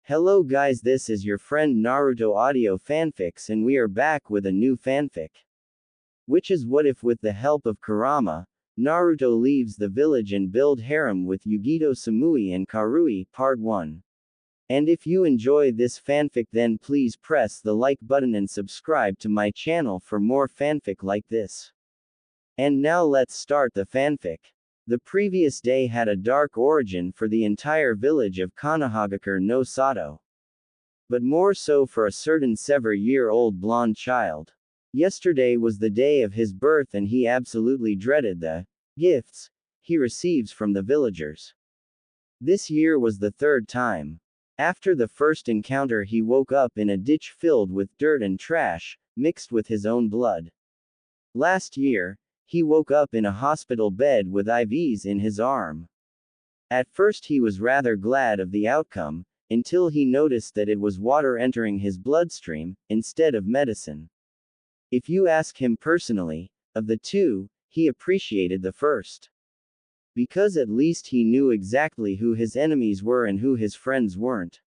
Hello guys, this is your friend Naruto Audio Fanfics and we are back with a new fanfic. Which is what if with the help of Kurama, Naruto leaves the village and build harem with Yugito Samui&karui, Part 1. And if you enjoy this fanfic then please press the like button and subscribe to my channel for more fanfic like this. And now let's start the fanfic. The previous day had a dark origin for the entire village of Konohagakure no Sato. But more so for a certain 7-year-old blonde child. Yesterday was the day of his birth and he absolutely dreaded the gifts he receives from the villagers. This year was the third time. After the first encounter he woke up in a ditch filled with dirt and trash, mixed with his own blood. Last year, he woke up in a hospital bed with IVs in his arm. At first he was rather glad of the outcome, until he noticed that it was water entering his bloodstream, instead of medicine. If you ask him personally, of the two, he appreciated the first. Because at least he knew exactly who his enemies were and who his friends weren't.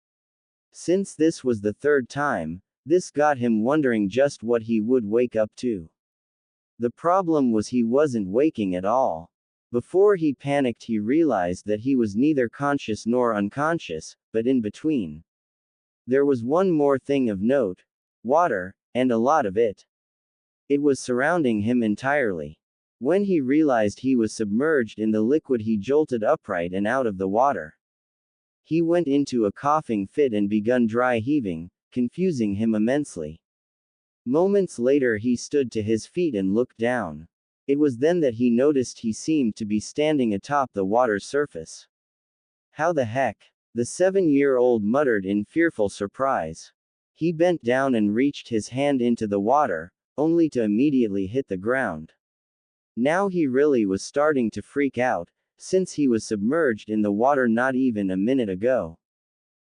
Since this was the third time, this got him wondering just what he would wake up to. The problem was he wasn't waking at all. Before he panicked he realized that he was neither conscious nor unconscious, but in between. There was one more thing of note. Water, and a lot of it. It was surrounding him entirely. When he realized he was submerged in the liquid he jolted upright and out of the water. He went into a coughing fit and begun dry heaving, confusing him immensely. Moments later he stood to his feet and looked down. It was then that he noticed he seemed to be standing atop the water's surface. How the heck? The 7-year-old muttered in fearful surprise. He bent down and reached his hand into the water, only to immediately hit the ground. Now he really was starting to freak out, since he was submerged in the water not even a minute ago.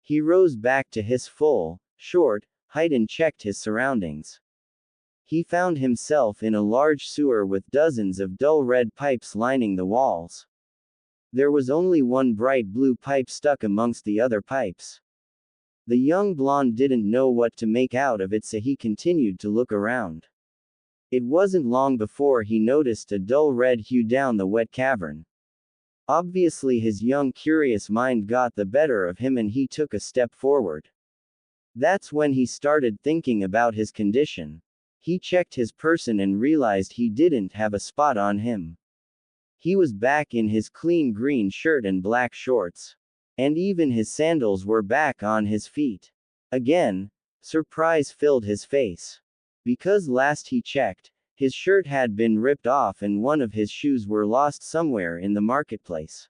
He rose back to his full, short, height and checked his surroundings. He found himself in a large sewer with dozens of dull red pipes lining the walls. There was only one bright blue pipe stuck amongst the other pipes. The young blonde didn't know what to make out of it, so he continued to look around. It wasn't long before he noticed a dull red hue down the wet cavern. Obviously his young curious mind got the better of him and he took a step forward. That's when he started thinking about his condition. He checked his person and realized he didn't have a spot on him. He was back in his clean green shirt and black shorts. And even his sandals were back on his feet. Again, surprise filled his face. Because last he checked, his shirt had been ripped off and one of his shoes were lost somewhere in the marketplace.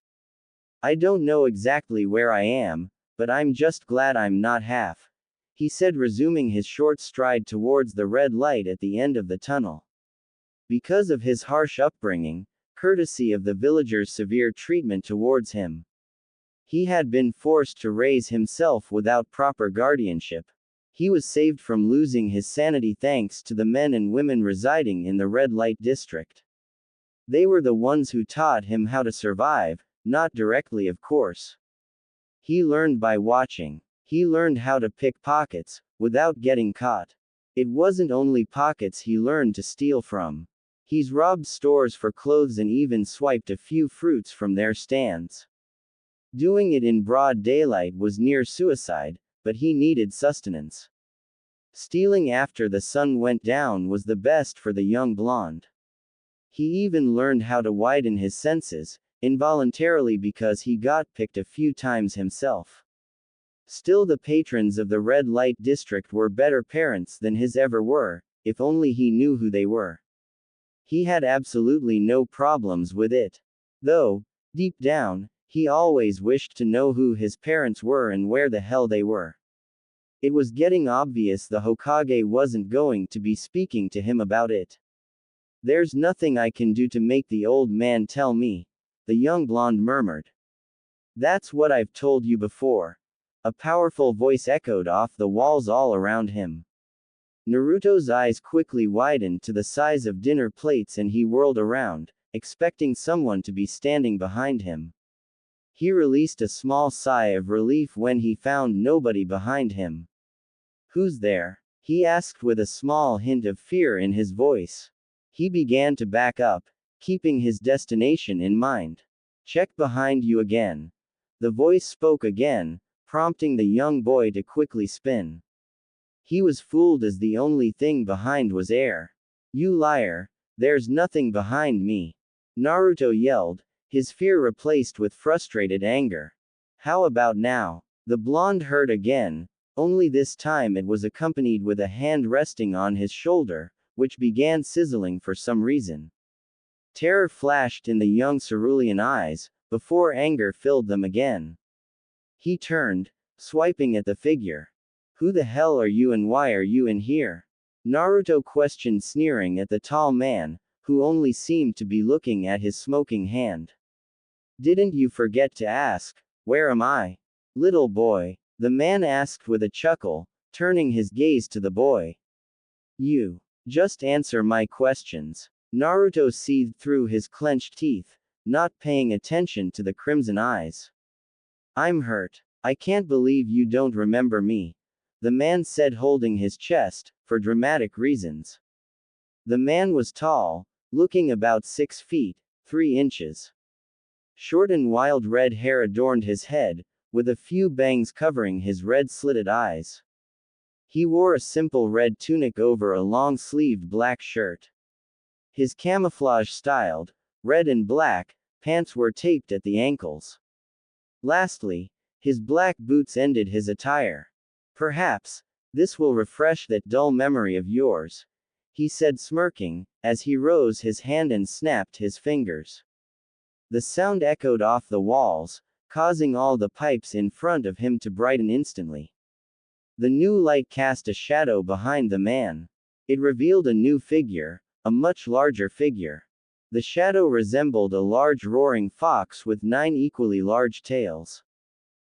I don't know exactly where I am, but I'm just glad I'm not half, he said, resuming his short stride towards the red light at the end of the tunnel. Because of his harsh upbringing, courtesy of the villagers' severe treatment towards him, he had been forced to raise himself without proper guardianship. He was saved from losing his sanity thanks to the men and women residing in the red light district. They were the ones who taught him how to survive, not directly of course. He learned by watching. He learned how to pick pockets, without getting caught. It wasn't only pockets he learned to steal from. He's robbed stores for clothes and even swiped a few fruits from their stands. Doing it in broad daylight was near suicide, but he needed sustenance. Stealing after the sun went down was the best for the young blonde. He even learned how to widen his senses, involuntarily because he got picked a few times himself. Still the patrons of the red light district were better parents than his ever were, if only he knew who they were. He had absolutely no problems with it. Though, deep down, he always wished to know who his parents were and where the hell they were. It was getting obvious the Hokage wasn't going to be speaking to him about it. There's nothing I can do to make the old man tell me, the young blonde murmured. That's what I've told you before. A powerful voice echoed off the walls all around him. Naruto's eyes quickly widened to the size of dinner plates and he whirled around, expecting someone to be standing behind him. He released a small sigh of relief when he found nobody behind him. Who's there? He asked with a small hint of fear in his voice. He began to back up, keeping his destination in mind. Check behind you again. The voice spoke again, prompting the young boy to quickly spin. He was fooled as the only thing behind was air. You liar, there's nothing behind me. Naruto yelled, his fear replaced with frustrated anger. How about now? The blonde heard again, only this time it was accompanied with a hand resting on his shoulder, which began sizzling for some reason. Terror flashed in the young cerulean eyes, before anger filled them again. He turned, swiping at the figure. Who the hell are you and why are you in here? Naruto questioned, sneering at the tall man, who only seemed to be looking at his smoking hand. Didn't you forget to ask, where am I? Little boy, the man asked with a chuckle, turning his gaze to the boy. You. Just answer my questions. Naruto seethed through his clenched teeth, not paying attention to the crimson eyes. I'm hurt. I can't believe you don't remember me. The man said, holding his chest, for dramatic reasons. The man was tall, looking about 6 feet, 3 inches. Short and wild red hair adorned his head, with a few bangs covering his red-slitted eyes. He wore a simple red tunic over a long-sleeved black shirt. His camouflage-styled, red and black, pants were taped at the ankles. Lastly, his black boots ended his attire. Perhaps, this will refresh that dull memory of yours, he said, smirking, as he rose his hand and snapped his fingers. The sound echoed off the walls, causing all the pipes in front of him to brighten instantly. The new light cast a shadow behind the man. It revealed a new figure, a much larger figure. The shadow resembled a large roaring fox with 9 equally large tails.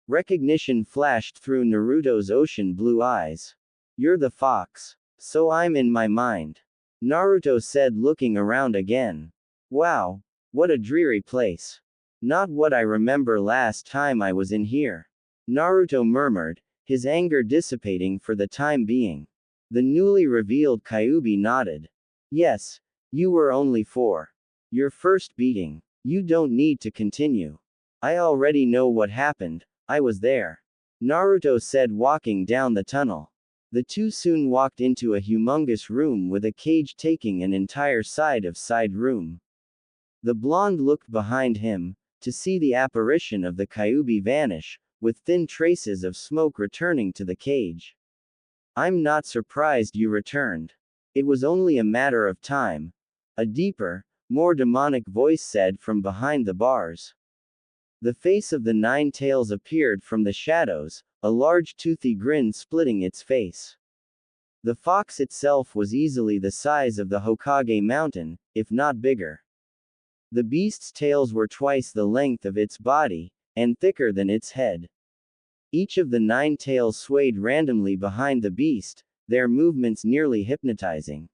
Recognition flashed through Naruto's ocean blue eyes. You're the fox. So I'm in my mind. Naruto said, looking around again. Wow, what a dreary place. Not what I remember last time I was in here. Naruto murmured, his anger dissipating for the time being. The newly revealed Kyuubi nodded. Yes, you were only 4. Your first beating. You don't need to continue. I already know what happened, I was there. Naruto said, walking down the tunnel. The two soon walked into a humongous room with a cage taking an entire side room. The blonde looked behind him, to see the apparition of the Kyuubi vanish, with thin traces of smoke returning to the cage. I'm not surprised you returned. It was only a matter of time. A deeper, more demonic voice said from behind the bars. The face of the 9 tails appeared from the shadows, a large toothy grin splitting its face. The fox itself was easily the size of the Hokage mountain, if not bigger. The beast's tails were twice the length of its body, and thicker than its head. Each of the 9 tails swayed randomly behind the beast, their movements nearly hypnotizing.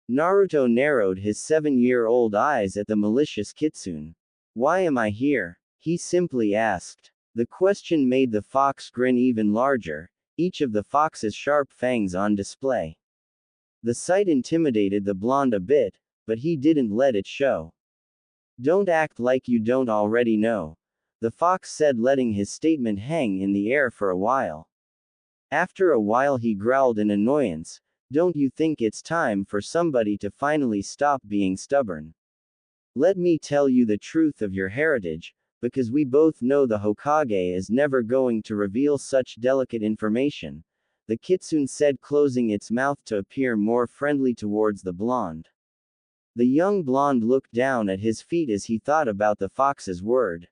Naruto narrowed his 7-year-old eyes at the malicious kitsune. Why am I here? He simply asked. The question made the fox grin even larger, each of the fox's sharp fangs on display. The sight intimidated the blonde a bit, but he didn't let it show. Don't act like you don't already know, the fox said, letting his statement hang in the air for a while. After a while he growled in annoyance, don't you think it's time for somebody to finally stop being stubborn? Let me tell you the truth of your heritage, because we both know the Hokage is never going to reveal such delicate information, the kitsune said, closing its mouth to appear more friendly towards the blonde. The young blonde looked down at his feet as he thought about the fox's word.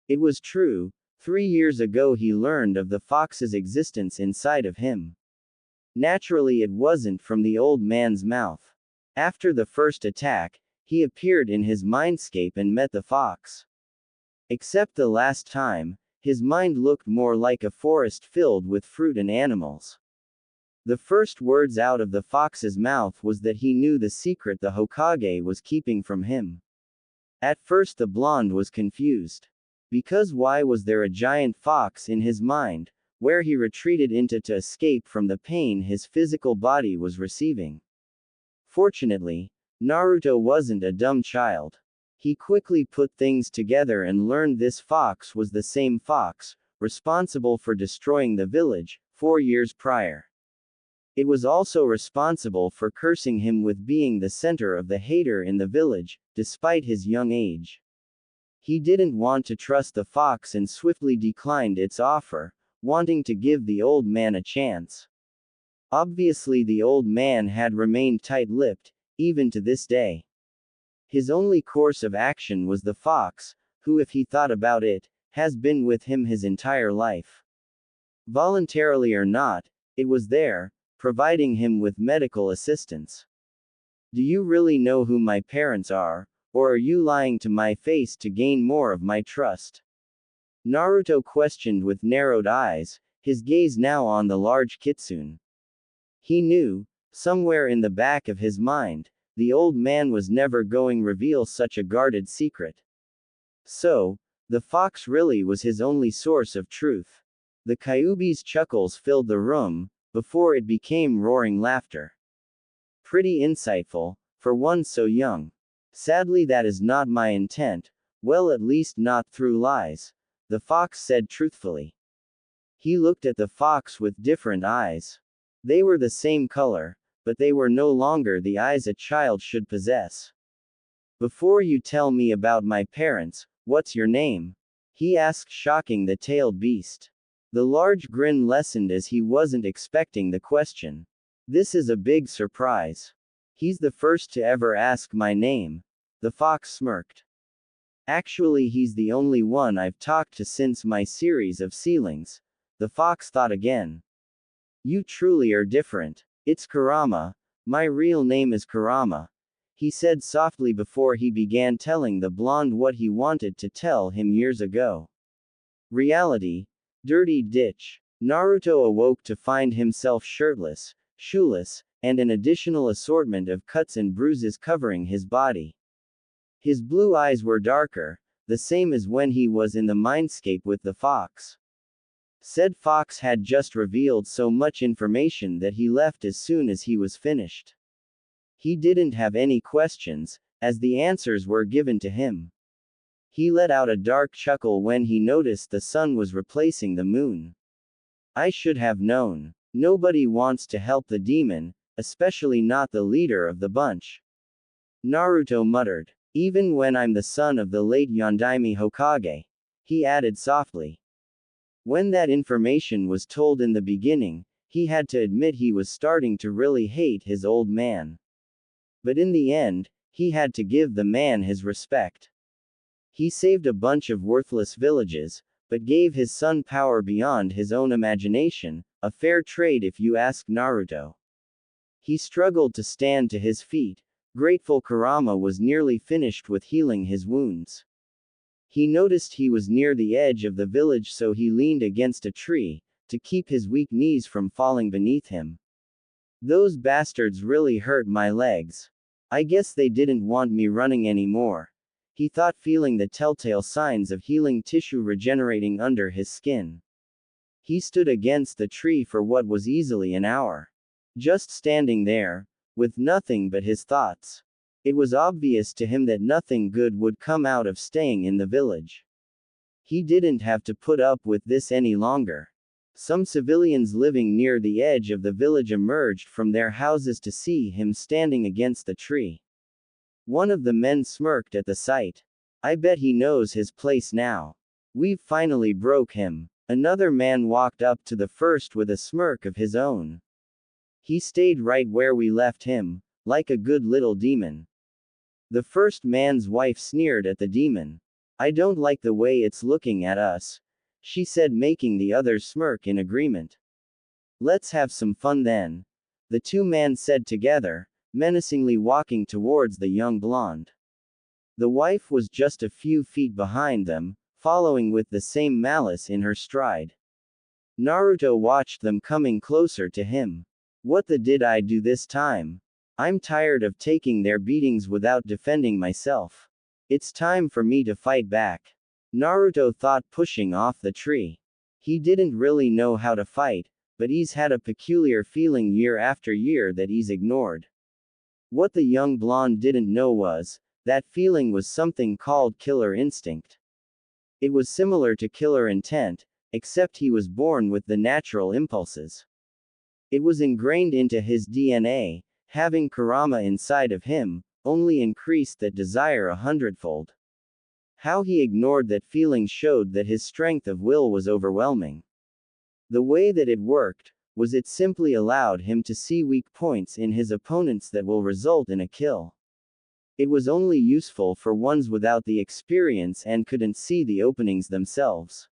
It was true, 3 years ago he learned of the fox's existence inside of him. Naturally, it wasn't from the old man's mouth. After the first attack, he appeared in his mindscape and met the fox. Except the last time, his mind looked more like a forest filled with fruit and animals. The first words out of the fox's mouth was that he knew the secret the Hokage was keeping from him. At first the blonde was confused. Because why was there a giant fox in his mind, where he retreated into to escape from the pain his physical body was receiving? Fortunately, Naruto wasn't a dumb child. He quickly put things together and learned this fox was the same fox, responsible for destroying the village, 4 years prior. It was also responsible for cursing him with being the center of the hater in the village, despite his young age. He didn't want to trust the fox and swiftly declined its offer, wanting to give the old man a chance. Obviously, the old man had remained tight-lipped, even to this day. His only course of action was the fox, who, if he thought about it, has been with him his entire life. Voluntarily or not, it was there, providing him with medical assistance. Do you really know who my parents are, or are you lying to my face to gain more of my trust? Naruto questioned with narrowed eyes, his gaze now on the large kitsune. He knew, somewhere in the back of his mind, the old man was never going to reveal such a guarded secret. So, the fox really was his only source of truth. The Kyuubi's chuckles filled the room, before it became roaring laughter. Pretty insightful, for one so young. Sadly, that is not my intent, well, at least not through lies, the fox said truthfully. He looked at the fox with different eyes. They were the same color, but they were no longer the eyes a child should possess. Before you tell me about my parents, what's your name? He asked, shocking the tailed beast. The large grin lessened as he wasn't expecting the question. This is a big surprise. He's the first to ever ask my name. The fox smirked. Actually, he's the only one I've talked to since my series of sealings. The fox thought again. You truly are different. It's Kurama. My real name is Kurama, he said softly before he began telling the blonde what he wanted to tell him years ago. Reality. Dirty ditch. Naruto awoke to find himself shirtless, shoeless, and an additional assortment of cuts and bruises covering his body. His blue eyes were darker, the same as when he was in the mindscape with the fox. Said fox had just revealed so much information that he left as soon as he was finished. He didn't have any questions, as the answers were given to him. He let out a dark chuckle when he noticed the sun was replacing the moon. I should have known. Nobody wants to help the demon, especially not the leader of the bunch. Naruto muttered. Even when I'm the son of the late Yondaime Hokage. He added softly. When that information was told in the beginning, he had to admit he was starting to really hate his old man. But in the end, he had to give the man his respect. He saved a bunch of worthless villages, but gave his son power beyond his own imagination, a fair trade if you ask Naruto. He struggled to stand to his feet, grateful Kurama was nearly finished with healing his wounds. He noticed he was near the edge of the village, so he leaned against a tree, to keep his weak knees from falling beneath him. Those bastards really hurt my legs. I guess they didn't want me running anymore. He thought, feeling the telltale signs of healing tissue regenerating under his skin. He stood against the tree for what was easily an hour. Just standing there, with nothing but his thoughts. It was obvious to him that nothing good would come out of staying in the village. He didn't have to put up with this any longer. Some civilians living near the edge of the village emerged from their houses to see him standing against the tree. One of the men smirked at the sight. I bet he knows his place now. We've finally broke him. Another man walked up to the first with a smirk of his own. He stayed right where we left him, like a good little demon. The first man's wife sneered at the demon. I don't like the way it's looking at us, she said, making the others smirk in agreement. Let's have some fun then, the two men said together, menacingly walking towards the young blonde. The wife was just a few feet behind them, following with the same malice in her stride. Naruto watched them coming closer to him. What the did I do this time? I'm tired of taking their beatings without defending myself. It's time for me to fight back. Naruto thought, pushing off the tree. He didn't really know how to fight, but he's had a peculiar feeling year after year that he's ignored. What the young blonde didn't know was, that feeling was something called killer instinct. It was similar to killer intent, except he was born with the natural impulses. It was ingrained into his DNA, having Kurama inside of him, only increased that desire 100-fold. How he ignored that feeling showed that his strength of will was overwhelming. The way that it worked, was it simply allowed him to see weak points in his opponents that will result in a kill. It was only useful for ones without the experience and couldn't see the openings themselves.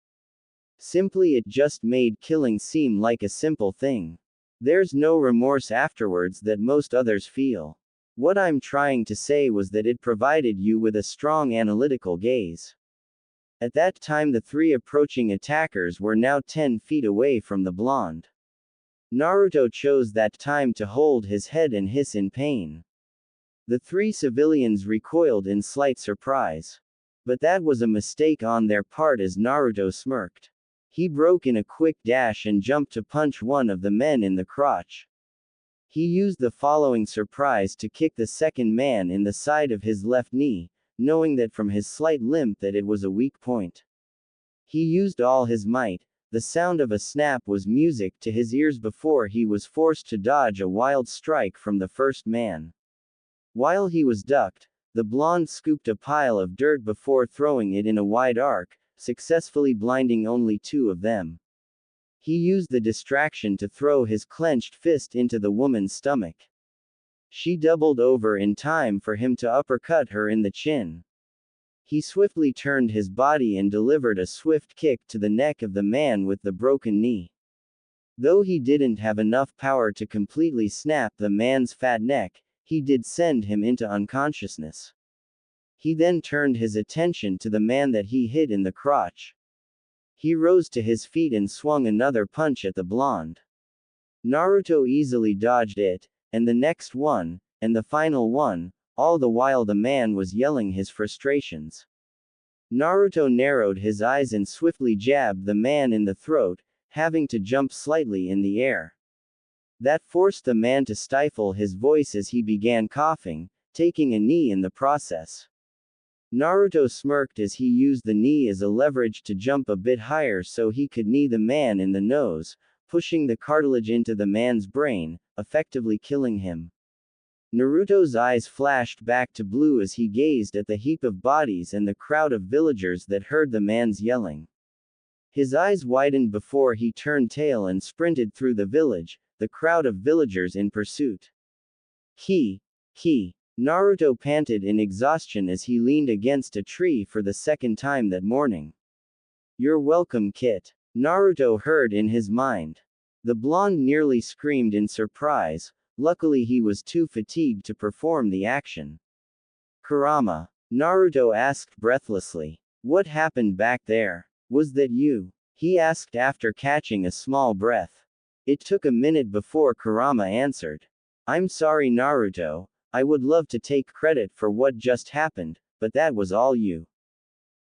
Simply it just made killing seem like a simple thing. There's no remorse afterwards that most others feel. What I'm trying to say was that it provided you with a strong analytical gaze. At that time the three approaching attackers were now 10 feet away from the blonde. Naruto chose that time to hold his head and hiss in pain. The three civilians recoiled in slight surprise. But that was a mistake on their part as Naruto smirked. He broke in a quick dash and jumped to punch one of the men in the crotch. He used the following surprise to kick the second man in the side of his left knee, knowing that from his slight limp that it was a weak point. He used all his might. The sound of a snap was music to his ears before he was forced to dodge a wild strike from the first man. While he was ducked, the blonde scooped a pile of dirt before throwing it in a wide arc, successfully blinding only two of them. He used the distraction to throw his clenched fist into the woman's stomach. She doubled over in time for him to uppercut her in the chin. He swiftly turned his body and delivered a swift kick to the neck of the man with the broken knee. Though he didn't have enough power to completely snap the man's fat neck, he did send him into unconsciousness. He then turned his attention to the man that he hit in the crotch. He rose to his feet and swung another punch at the blonde. Naruto easily dodged it, and the next one, and the final one, all the while the man was yelling his frustrations. Naruto narrowed his eyes and swiftly jabbed the man in the throat, having to jump slightly in the air. That forced the man to stifle his voice as he began coughing, taking a knee in the process. Naruto smirked as he used the knee as a leverage to jump a bit higher so he could knee the man in the nose, pushing the cartilage into the man's brain, effectively killing him. Naruto's eyes flashed back to blue as he gazed at the heap of bodies and the crowd of villagers that heard the man's yelling. His eyes widened before he turned tail and sprinted through the village, the crowd of villagers in pursuit. Ki. Naruto panted in exhaustion as he leaned against a tree for the second time that morning. You're welcome, Kit. Naruto heard in his mind. The blonde nearly screamed in surprise. Luckily he was too fatigued to perform the action. Kurama. Naruto asked breathlessly. What happened back there? Was that you? He asked after catching a small breath. It took a minute before Kurama answered. I'm sorry, Naruto. I would love to take credit for what just happened, but that was all you.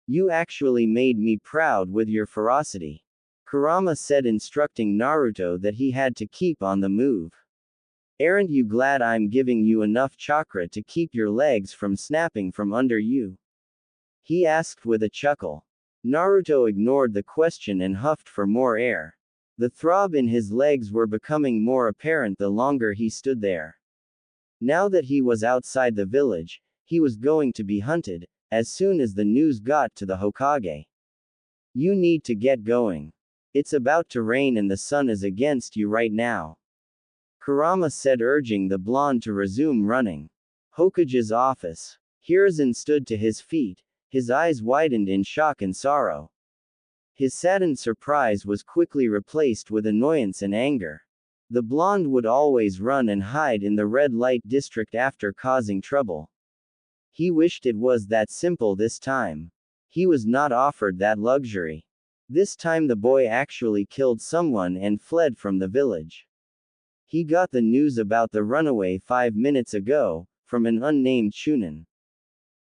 You actually made me proud with your ferocity. Kurama said, instructing Naruto that he had to keep on the move. Aren't you glad I'm giving you enough chakra to keep your legs from snapping from under you? He asked with a chuckle. Naruto ignored the question and huffed for more air. The throb in his legs were becoming more apparent the longer he stood there. Now that he was outside the village, he was going to be hunted, as soon as the news got to the Hokage. You need to get going. It's about to rain and the sun is against you right now. Kurama said, urging the blonde to resume running. Hokage's office. Hiruzen stood to his feet, his eyes widened in shock and sorrow. His saddened surprise was quickly replaced with annoyance and anger. The blonde would always run and hide in the red light district after causing trouble. He wished it was that simple this time. He was not offered that luxury. This time the boy actually killed someone and fled from the village. He got the news about the runaway 5 minutes ago, from an unnamed Chunin.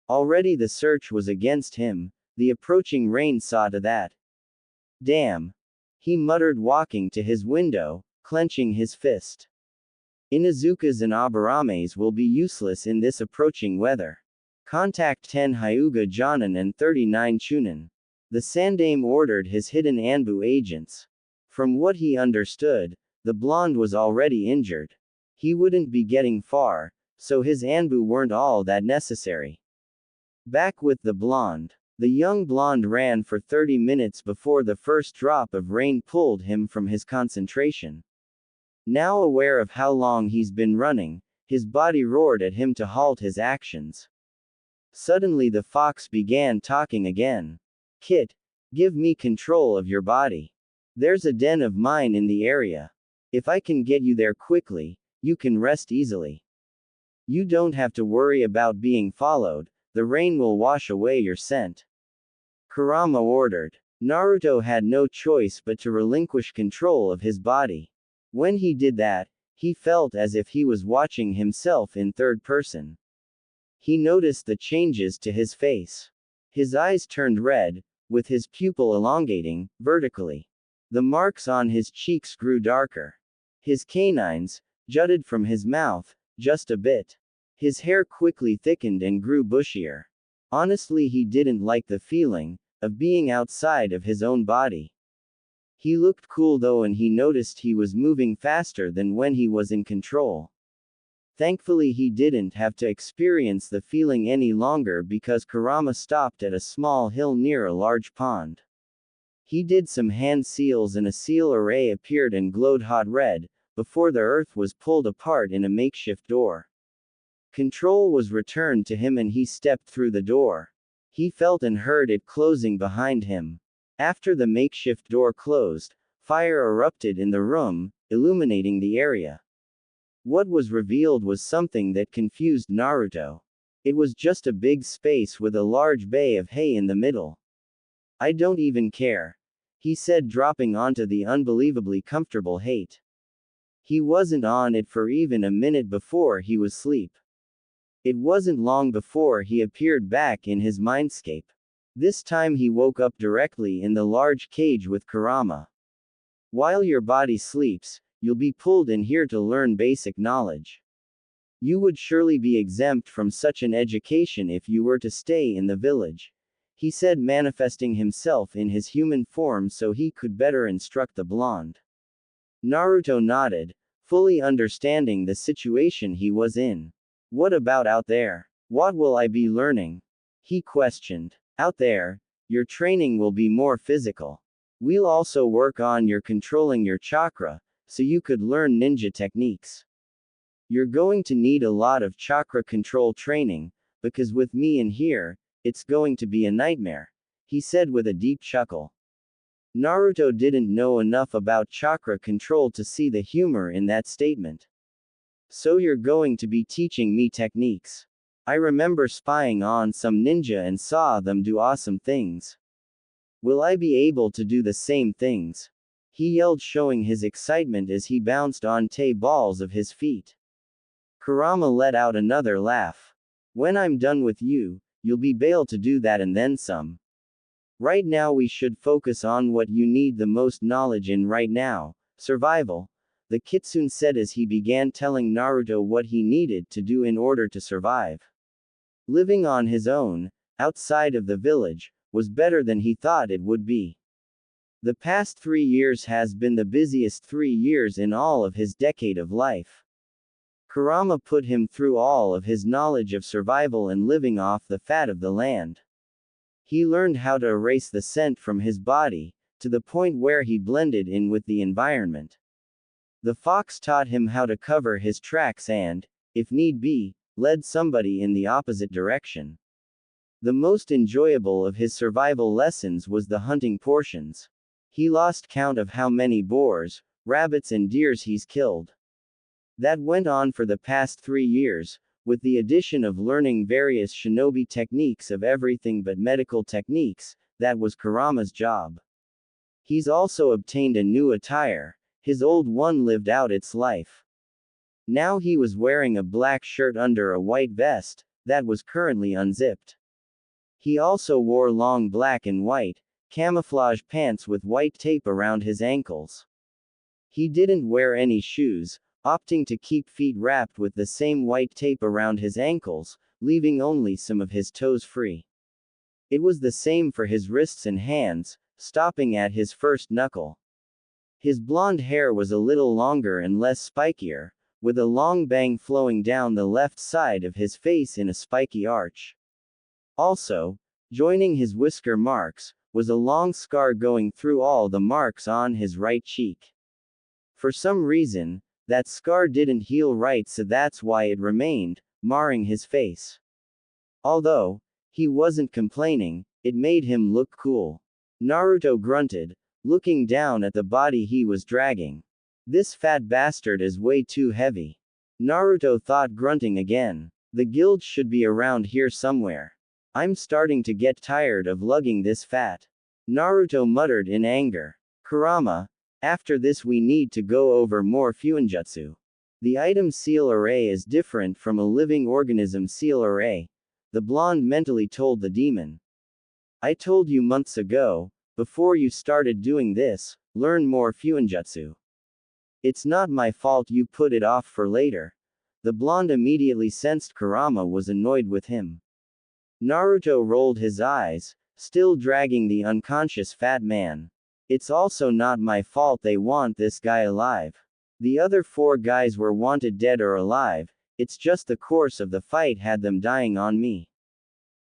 Already the search was against him. The approaching rain saw to that. Damn. He muttered, walking to his window, clenching his fist. Inuzukas and Abarames will be useless in this approaching weather. Contact 10 Hyuga Jonin and 39 Chunin. The Sandame ordered his hidden Anbu agents. From what he understood, the blonde was already injured. He wouldn't be getting far, so his Anbu weren't all that necessary. Back with the blonde. The young blonde ran for 30 minutes before the first drop of rain pulled him from his concentration. Now aware of how long he's been running, his body roared at him to halt his actions. Suddenly the fox began talking again. Kit, give me control of your body. There's a den of mine in the area. If I can get you there quickly, you can rest easily. You don't have to worry about being followed, the rain will wash away your scent. Kurama ordered. Naruto had no choice but to relinquish control of his body. When he did that, he felt as if he was watching himself in third person. He noticed the changes to his face. His eyes turned red, with his pupil elongating, vertically. The marks on his cheeks grew darker. His canines jutted from his mouth, just a bit. His hair quickly thickened and grew bushier. Honestly, he didn't like the feeling of being outside of his own body. He looked cool though, and he noticed he was moving faster than when he was in control. Thankfully, he didn't have to experience the feeling any longer because Kurama stopped at a small hill near a large pond. He did some hand seals and a seal array appeared and glowed hot red, before the earth was pulled apart in a makeshift door. Control was returned to him and he stepped through the door. He felt and heard it closing behind him. After the makeshift door closed, fire erupted in the room, illuminating the area. What was revealed was something that confused Naruto. It was just a big space with a large bay of hay in the middle. I don't even care, he said, dropping onto the unbelievably comfortable hate. He wasn't on it for even a minute before he was asleep. It wasn't long before he appeared back in his mindscape. This time he woke up directly in the large cage with Kurama. While your body sleeps, you'll be pulled in here to learn basic knowledge. You would surely be exempt from such an education if you were to stay in the village, he said, manifesting himself in his human form so he could better instruct the blonde. Naruto nodded, fully understanding the situation he was in. What about out there? What will I be learning? He questioned. Out there, your training will be more physical. We'll also work on your controlling your chakra, so you could learn ninja techniques. You're going to need a lot of chakra control training, because with me in here, it's going to be a nightmare, he said with a deep chuckle. Naruto didn't know enough about chakra control to see the humor in that statement. So you're going to be teaching me techniques. I remember spying on some ninja and saw them do awesome things. Will I be able to do the same things? He yelled, showing his excitement as he bounced on balls of his feet. Kurama let out another laugh. When I'm done with you, you'll be able to do that and then some. Right now we should focus on what you need the most knowledge in right now, survival, the kitsune said as he began telling Naruto what he needed to do in order to survive. Living on his own, outside of the village, was better than he thought it would be. The past 3 years has been the busiest 3 years in all of his decade of life. Kurama put him through all of his knowledge of survival and living off the fat of the land. He learned how to erase the scent from his body, to the point where he blended in with the environment. The fox taught him how to cover his tracks and, if need be, led somebody in the opposite direction. The most enjoyable of his survival lessons was the hunting portions. He lost count of how many boars, rabbits and deers he's killed. That went on for the past 3 years, with the addition of learning various shinobi techniques of everything but medical techniques. That was Kurama's job. He's also obtained a new attire. His old one lived out its life. Now he was wearing a black shirt under a white vest, that was currently unzipped. He also wore long black and white, camouflage pants with white tape around his ankles. He didn't wear any shoes, opting to keep feet wrapped with the same white tape around his ankles, leaving only some of his toes free. It was the same for his wrists and hands, stopping at his first knuckle. His blonde hair was a little longer and less spikier, with a long bang flowing down the left side of his face in a spiky arch. Also, joining his whisker marks, was a long scar going through all the marks on his right cheek. For some reason, that scar didn't heal right, so that's why it remained, marring his face. Although he wasn't complaining, it made him look cool. Naruto grunted, looking down at the body he was dragging. This fat bastard is way too heavy. Naruto thought, grunting again. The guild should be around here somewhere. I'm starting to get tired of lugging this fat. Naruto muttered in anger. Kurama, after this we need to go over more fuinjutsu. The item seal array is different from a living organism seal array, the blonde mentally told the demon. I told you months ago, before you started doing this, learn more fuinjutsu. It's not my fault you put it off for later. The blonde immediately sensed Kurama was annoyed with him. Naruto rolled his eyes, still dragging the unconscious fat man. It's also not my fault they want this guy alive. The other 4 guys were wanted dead or alive, it's just the course of the fight had them dying on me.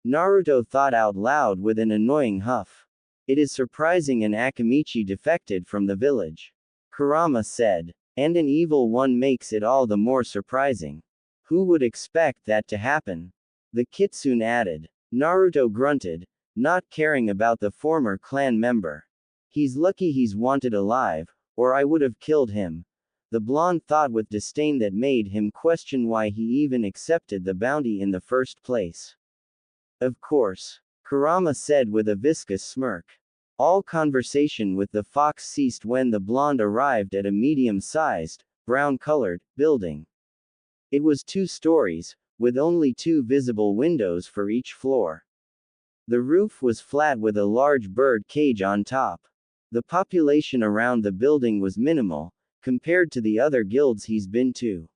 Naruto thought out loud with an annoying huff. It is surprising an Akamichi defected from the village. Kurama said. And an evil one makes it all the more surprising. Who would expect that to happen? The kitsune added. Naruto grunted, not caring about the former clan member. He's lucky he's wanted alive, or I would have killed him. The blonde thought with disdain that made him question why he even accepted the bounty in the first place. Of course, Kurama said with a viscous smirk. All conversation with the fox ceased when the blonde arrived at a medium-sized, brown-colored, building. It was 2 stories, with only 2 visible windows for each floor. The roof was flat with a large bird cage on top. The population around the building was minimal, compared to the other guilds he's been to.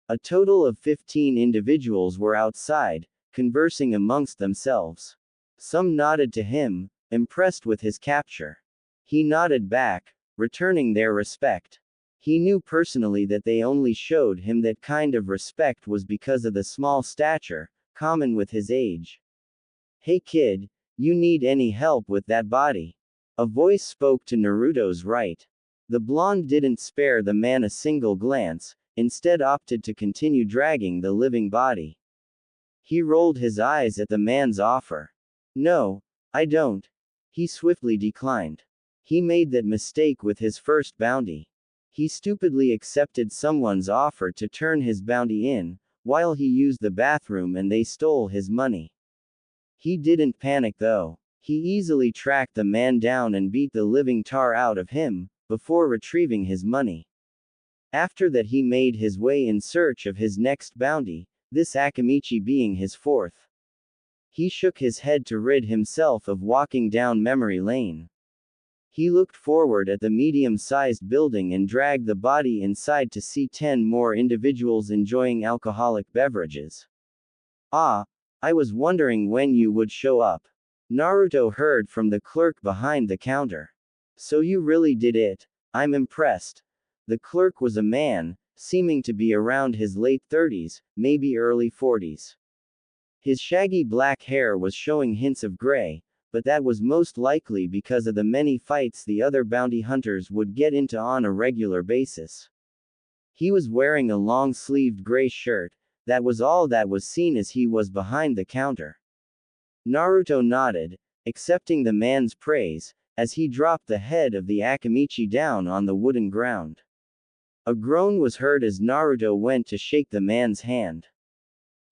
A total of 15 individuals were outside, conversing amongst themselves. Some nodded to him, impressed with his capture. He nodded back, returning their respect. He knew personally that they only showed him that kind of respect was because of the small stature, common with his age. Hey kid, you need any help with that body? A voice spoke to Naruto's right. The blonde didn't spare the man a single glance, instead opted to continue dragging the living body. He rolled his eyes at the man's offer. No, I don't. He swiftly declined. He made that mistake with his first bounty. He stupidly accepted someone's offer to turn his bounty in, while he used the bathroom and they stole his money. He didn't panic though. He easily tracked the man down and beat the living tar out of him, before retrieving his money. After that he made his way in search of his next bounty, this Akamichi being his 4th. He shook his head to rid himself of walking down memory lane. He looked forward at the medium-sized building and dragged the body inside to see 10 more individuals enjoying alcoholic beverages. Ah, I was wondering when you would show up. Naruto heard from the clerk behind the counter. So you really did it. I'm impressed. The clerk was a man, seeming to be around his late 30s, maybe early 40s. His shaggy black hair was showing hints of gray, but that was most likely because of the many fights the other bounty hunters would get into on a regular basis. He was wearing a long-sleeved gray shirt, that was all that was seen as he was behind the counter. Naruto nodded, accepting the man's praise, as he dropped the head of the Akamichi down on the wooden ground. A groan was heard as Naruto went to shake the man's hand.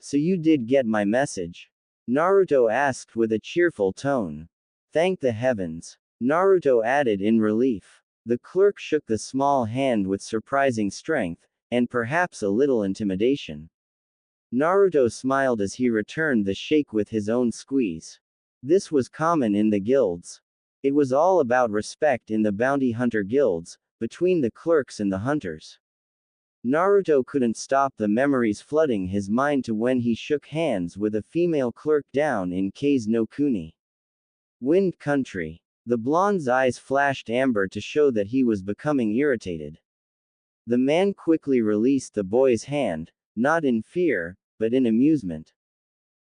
So you did get my message? Naruto asked with a cheerful tone. Thank the heavens. Naruto added in relief. The clerk shook the small hand with surprising strength, and perhaps a little intimidation. Naruto smiled as he returned the shake with his own squeeze. This was common in the guilds. It was all about respect in the bounty hunter guilds, between the clerks and the hunters. Naruto couldn't stop the memories flooding his mind to when he shook hands with a female clerk down in Kase no Kuni. Wind Country. The blonde's eyes flashed amber to show that he was becoming irritated. The man quickly released the boy's hand, not in fear, but in amusement.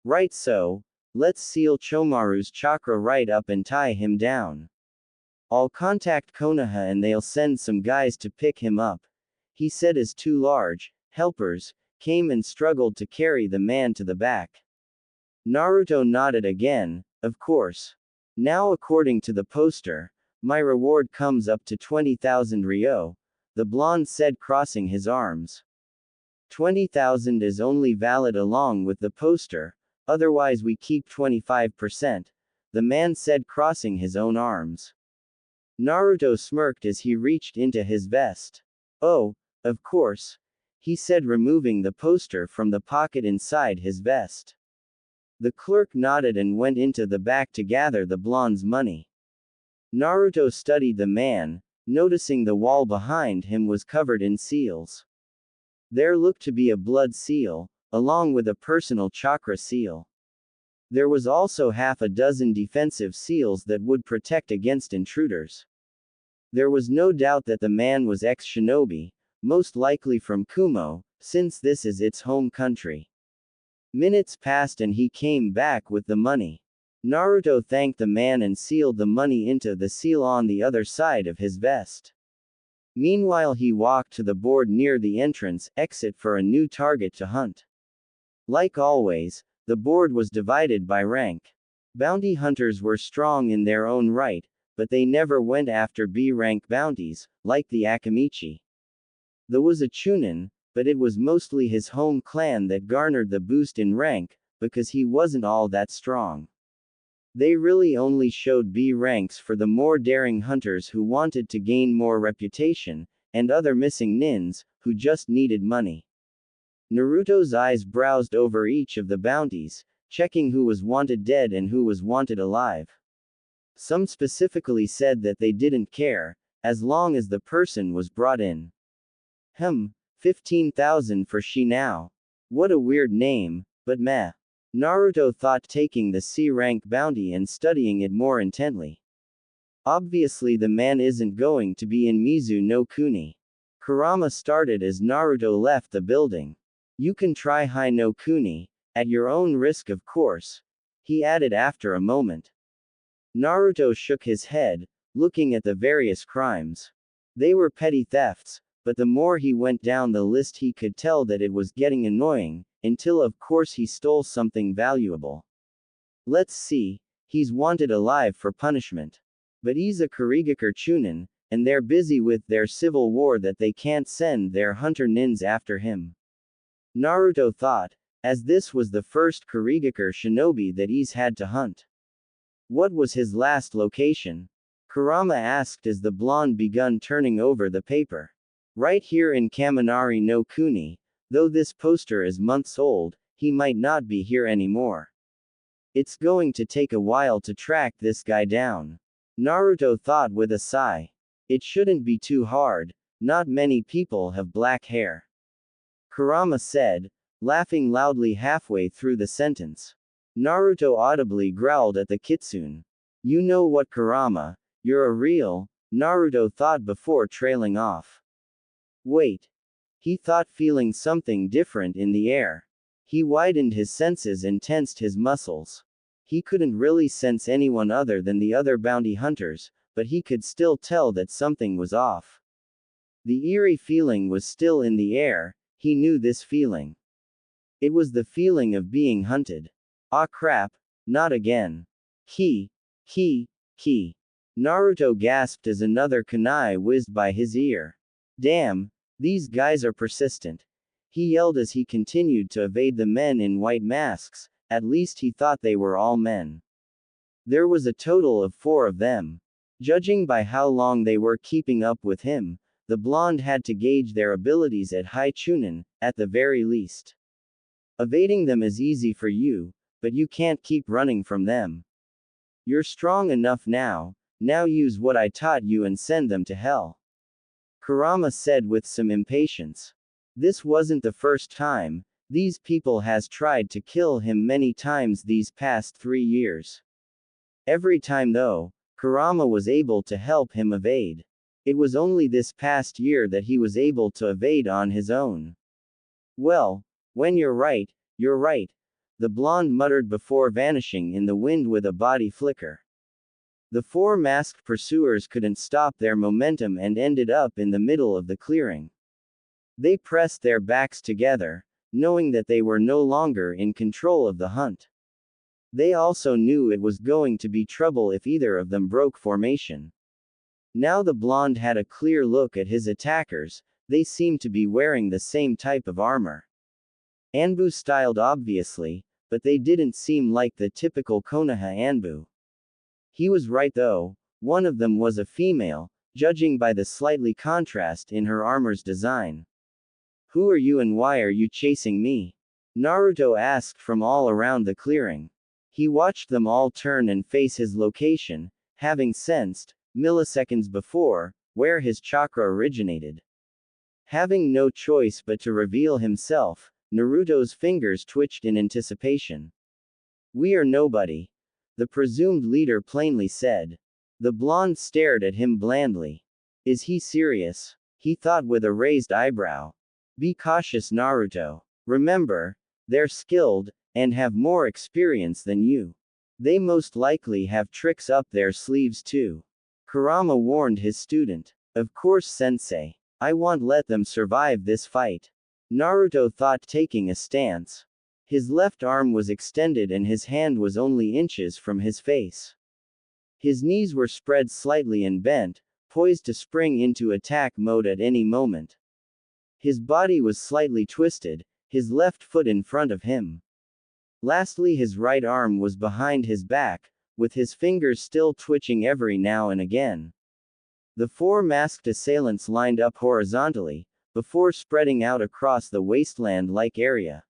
Right so, let's seal Chomaru's chakra right up and tie him down. I'll contact Konoha and they'll send some guys to pick him up, he said as two large helpers came and struggled to carry the man to the back. Naruto nodded again, of course. Now according to the poster, my reward comes up to 20,000 ryo, the blonde said crossing his arms. 20,000 is only valid along with the poster, otherwise we keep 25%, the man said crossing his own arms. Naruto smirked as he reached into his vest. Oh, of course, he said removing the poster from the pocket inside his vest. The clerk nodded and went into the back to gather the blonde's money. Naruto studied the man, noticing the wall behind him was covered in seals. There looked to be a blood seal, along with a personal chakra seal. There was also half a dozen defensive seals that would protect against intruders. There was no doubt that the man was ex-shinobi, most likely from Kumo, since this is its home country. Minutes passed and he came back with the money. Naruto thanked the man and sealed the money into the seal on the other side of his vest. Meanwhile he walked to the board near the entrance exit for a new target to hunt. Like always, the board was divided by rank. Bounty hunters were strong in their own right, but they never went after B-rank bounties, like the Akamichi. There was a Chunin, but it was mostly his home clan that garnered the boost in rank, because he wasn't all that strong. They really only showed B ranks for the more daring hunters who wanted to gain more reputation, and other missing nins, who just needed money. Naruto's eyes browsed over each of the bounties, checking who was wanted dead and who was wanted alive. Some specifically said that they didn't care, as long as the person was brought in. 15,000 for she now. What a weird name, but meh. Naruto thought taking the C-rank bounty and studying it more intently. Obviously the man isn't going to be in Mizu no Kuni. Kurama started as Naruto left the building. You can try Hai no Kuni, at your own risk of course, he added after a moment. Naruto shook his head, looking at the various crimes. They were petty thefts, but the more he went down the list he could tell that it was getting annoying, until of course he stole something valuable. Let's see, he's wanted alive for punishment. But he's a Kurigakure Chunin, and they're busy with their civil war that they can't send their hunter nins after him. Naruto thought, as this was the first Kurigakure shinobi that he's had to hunt. What was his last location? Kurama asked as the blonde begun turning over the paper. Right here in Kaminari no Kuni, though this poster is months old, he might not be here anymore. It's going to take a while to track this guy down. Naruto thought with a sigh. It shouldn't be too hard, not many people have black hair. Kurama said, laughing loudly halfway through the sentence. Naruto audibly growled at the kitsune. You know what, Kurama, you're a real, Naruto thought before trailing off. Wait. He thought, feeling something different in the air. He widened his senses and tensed his muscles. He couldn't really sense anyone other than the other bounty hunters, but he could still tell that something was off. The eerie feeling was still in the air, he knew this feeling. It was the feeling of being hunted. Ah crap, not again. Ki. Naruto gasped as another kunai whizzed by his ear. Damn, these guys are persistent. He yelled as he continued to evade the men in white masks, at least he thought they were all men. There was a total of 4 of them. Judging by how long they were keeping up with him, the blonde had to gauge their abilities at High Chunin, at the very least. Evading them is easy for you, but you can't keep running from them. You're strong enough now, now use what I taught you and send them to hell. Kurama said with some impatience. This wasn't the first time. These people has tried to kill him many times these past 3 years. Every time though, Kurama was able to help him evade. It was only this past year that he was able to evade on his own. Well, when you're right, the blonde muttered before vanishing in the wind with a body flicker. The 4 masked pursuers couldn't stop their momentum and ended up in the middle of the clearing. They pressed their backs together, knowing that they were no longer in control of the hunt. They also knew it was going to be trouble if either of them broke formation. Now the blonde had a clear look at his attackers. They seemed to be wearing the same type of armor. Anbu styled obviously, but they didn't seem like the typical Konoha Anbu. He was right though, one of them was a female, judging by the slightly contrast in her armor's design. Who are you and why are you chasing me? Naruto asked from all around the clearing. He watched them all turn and face his location, having sensed, milliseconds before, where his chakra originated. Having no choice but to reveal himself, Naruto's fingers twitched in anticipation. We are nobody. The presumed leader plainly said. The blonde stared at him blandly. Is he serious? He thought with a raised eyebrow. Be cautious, Naruto. Remember, they're skilled, and have more experience than you. They most likely have tricks up their sleeves too. Kurama warned his student. Of course, sensei. I won't let them survive this fight. Naruto thought, taking a stance. His left arm was extended and his hand was only inches from his face. His knees were spread slightly and bent, poised to spring into attack mode at any moment. His body was slightly twisted, his left foot in front of him. Lastly, his right arm was behind his back, with his fingers still twitching every now and again. The 4 masked assailants lined up horizontally, before spreading out across the wasteland-like area.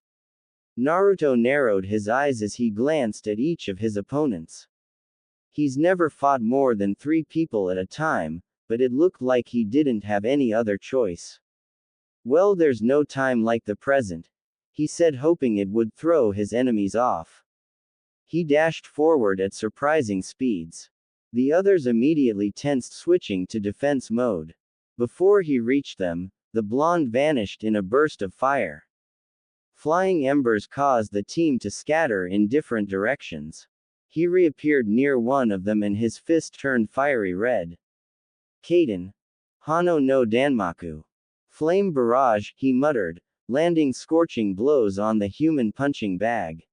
Naruto narrowed his eyes as he glanced at each of his opponents. He's never fought more than 3 people at a time, but it looked like he didn't have any other choice. Well, there's no time like the present, he said, hoping it would throw his enemies off. He dashed forward at surprising speeds. The others immediately tensed, switching to defense mode. Before he reached them, the blonde vanished in a burst of fire. Flying embers caused the team to scatter in different directions. He reappeared near one of them and his fist turned fiery red. Kaden. Hano no Danmaku. Flame barrage, he muttered, landing scorching blows on the human punching bag.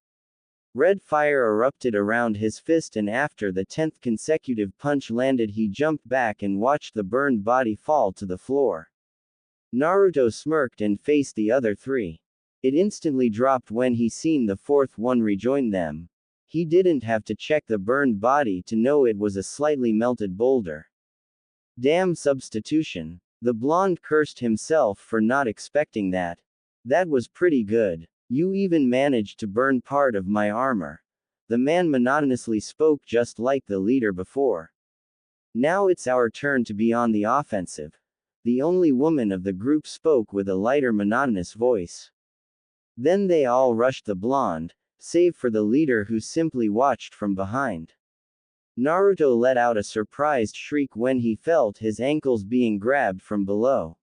Red fire erupted around his fist and after the 10th consecutive punch landed he jumped back and watched the burned body fall to the floor. Naruto smirked and faced the other 3. It instantly dropped when he seen the 4th one rejoin them. He didn't have to check the burned body to know it was a slightly melted boulder. Damn substitution. The blonde cursed himself for not expecting that. That was pretty good. You even managed to burn part of my armor. The man monotonously spoke just like the leader before. Now it's our turn to be on the offensive. The only woman of the group spoke with a lighter monotonous voice. Then they all rushed the blonde, save for the leader who simply watched from behind. Naruto let out a surprised shriek when he felt his ankles being grabbed from below.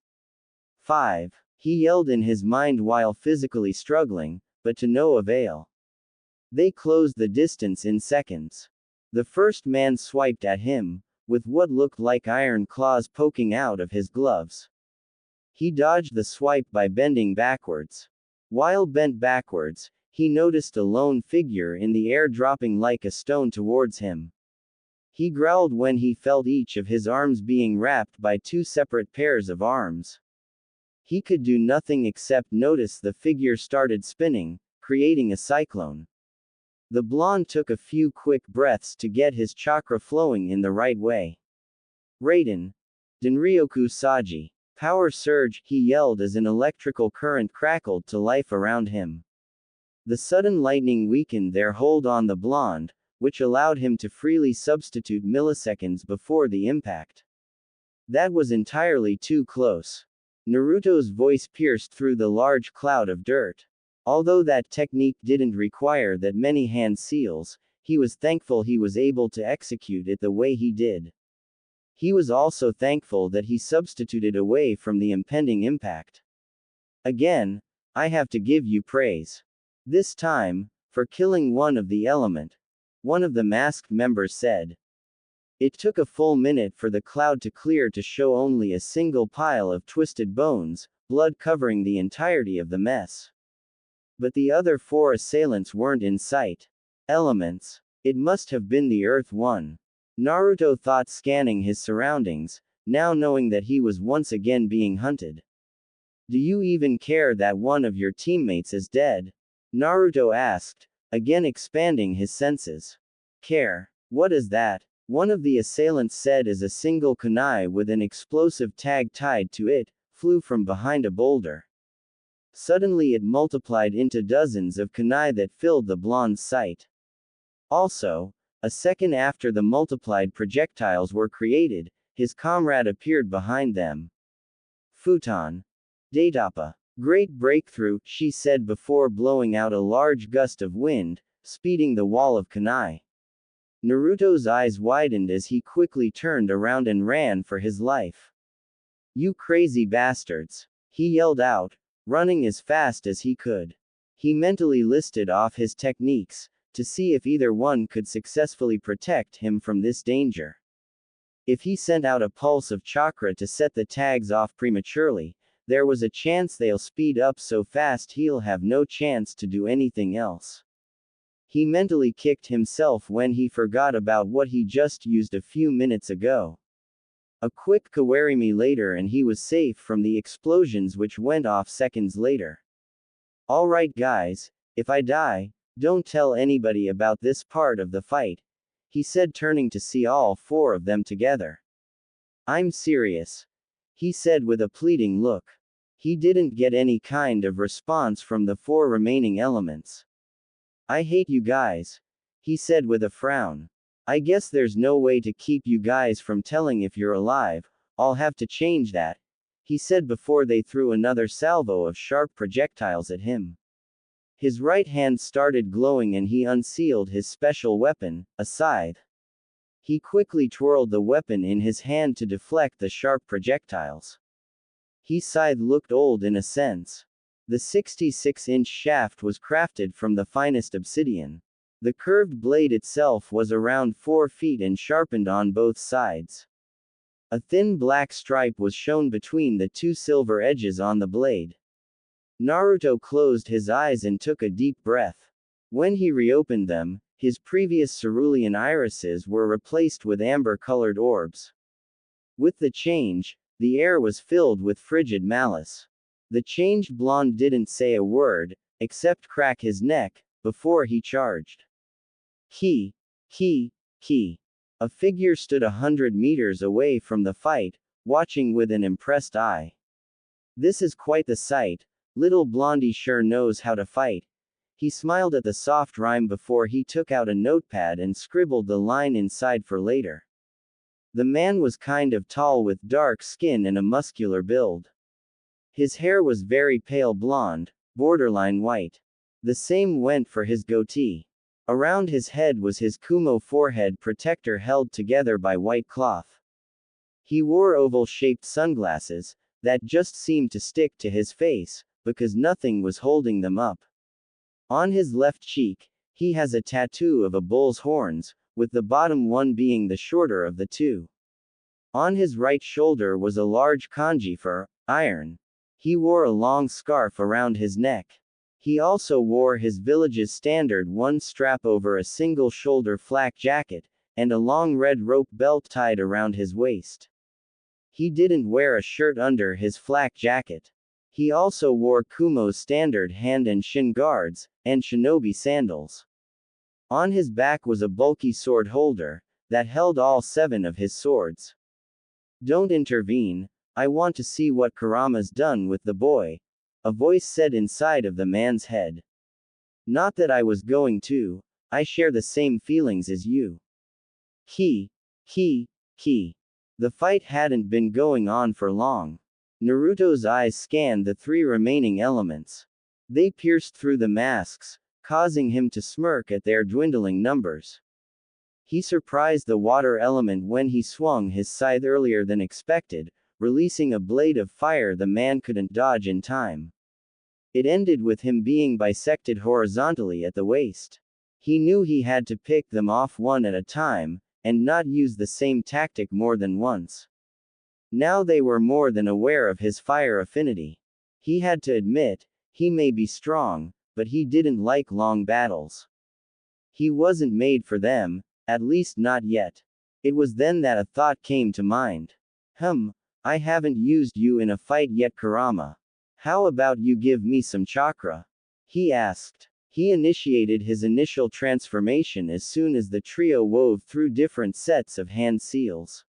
5. He yelled in his mind while physically struggling, but to no avail. They closed the distance in seconds. The first man swiped at him, with what looked like iron claws poking out of his gloves. He dodged the swipe by bending backwards. While bent backwards, he noticed a lone figure in the air dropping like a stone towards him. He growled when he felt each of his arms being wrapped by 2 separate pairs of arms. He could do nothing except notice the figure started spinning, creating a cyclone. The blonde took a few quick breaths to get his chakra flowing in the right way. Raiden. Denryoku Saji. Power surge, he yelled as an electrical current crackled to life around him. The sudden lightning weakened their hold on the blonde, which allowed him to freely substitute milliseconds before the impact. That was entirely too close. Naruto's voice pierced through the large cloud of dirt. Although that technique didn't require that many hand seals, he was thankful he was able to execute it the way he did. He was also thankful that he substituted away from the impending impact. Again, I have to give you praise. This time, for killing one of the element, one of the masked members said. It took a full minute for the cloud to clear to show only a single pile of twisted bones, blood covering the entirety of the mess. But the other 4 assailants weren't in sight. Elements. It must have been the Earth one. Naruto thought, scanning his surroundings, now knowing that he was once again being hunted. Do you even care that one of your teammates is dead? Naruto asked, again expanding his senses. Care? What is that? One of the assailants said as a single kunai with an explosive tag tied to it, flew from behind a boulder. Suddenly it multiplied into dozens of kunai that filled the blonde's sight. Also, a second after the multiplied projectiles were created, his comrade appeared behind them. Futon. Datapa. Great breakthrough, she said before blowing out a large gust of wind, speeding the wall of kunai. Naruto's eyes widened as he quickly turned around and ran for his life. You crazy bastards! He yelled out, running as fast as he could. He mentally listed off his techniques, to see if either one could successfully protect him from this danger. If he sent out a pulse of chakra to set the tags off prematurely, there was a chance they'll speed up so fast he'll have no chance to do anything else. He mentally kicked himself when he forgot about what he just used a few minutes ago. A quick kawarimi later and he was safe from the explosions which went off seconds later. Alright guys, if I die, don't tell anybody about this part of the fight, he said, turning to see all 4 of them together. I'm serious, he said with a pleading look. He didn't get any kind of response from the 4 remaining elements. I hate you guys, he said with a frown. I guess there's no way to keep you guys from telling if you're alive, I'll have to change that, he said before they threw another salvo of sharp projectiles at him. His right hand started glowing and he unsealed his special weapon, a scythe. He quickly twirled the weapon in his hand to deflect the sharp projectiles. His scythe looked old in a sense. The 66-inch shaft was crafted from the finest obsidian. The curved blade itself was around 4 feet and sharpened on both sides. A thin black stripe was shown between the 2 silver edges on the blade. Naruto closed his eyes and took a deep breath. When he reopened them, his previous cerulean irises were replaced with amber-colored orbs. With the change, the air was filled with frigid malice. The changed blonde didn't say a word, except crack his neck, before he charged. Ki. A figure stood 100 meters away from the fight, watching with an impressed eye. This is quite the sight. Little Blondie sure knows how to fight. He smiled at the soft rhyme before he took out a notepad and scribbled the line inside for later. The man was kind of tall with dark skin and a muscular build. His hair was very pale blonde, borderline white. The same went for his goatee. Around his head was his Kumo forehead protector held together by white cloth. He wore oval-shaped sunglasses, that just seemed to stick to his face, because nothing was holding them up. On his left cheek, he has a tattoo of a bull's horns, with the bottom one being the shorter of the 2. On his right shoulder was a large kanji for iron. He wore a long scarf around his neck. He also wore his village's standard 1 strap over a single shoulder flak jacket, and a long red rope belt tied around his waist. He didn't wear a shirt under his flak jacket. He also wore Kumo's standard hand and shin guards, and shinobi sandals. On his back was a bulky sword holder, that held all 7 of his swords. Don't intervene, I want to see what Kurama's done with the boy, a voice said inside of the man's head. Not that I was going to, I share the same feelings as you. Ki. Ki. Ki. The fight hadn't been going on for long. Naruto's eyes scanned the three remaining elements. They pierced through the masks, causing him to smirk at their dwindling numbers. He surprised the water element when he swung his scythe earlier than expected, releasing a blade of fire the man couldn't dodge in time. It ended with him being bisected horizontally at the waist. He knew he had to pick them off one at a time, and not use the same tactic more than once. Now they were more than aware of his fire affinity. He had to admit, he may be strong, but he didn't like long battles. He wasn't made for them, at least not yet. It was then that a thought came to mind. I haven't used you in a fight yet, Kurama. How about you give me some chakra? He asked. He initiated his initial transformation as soon as the trio wove through different sets of hand seals.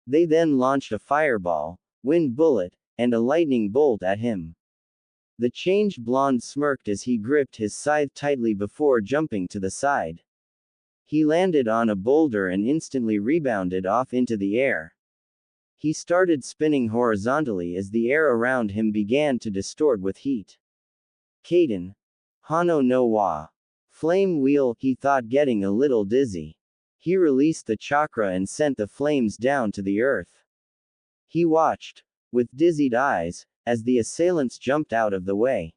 They then launched a fireball, wind bullet, and a lightning bolt at him. The changed blonde smirked as he gripped his scythe tightly before jumping to the side. He landed on a boulder and instantly rebounded off into the air. He started spinning horizontally as the air around him began to distort with heat. Kaden. Hano no wa. Flame wheel, he thought, getting a little dizzy. He released the chakra and sent the flames down to the earth. He watched, with dizzied eyes, as the assailants jumped out of the way.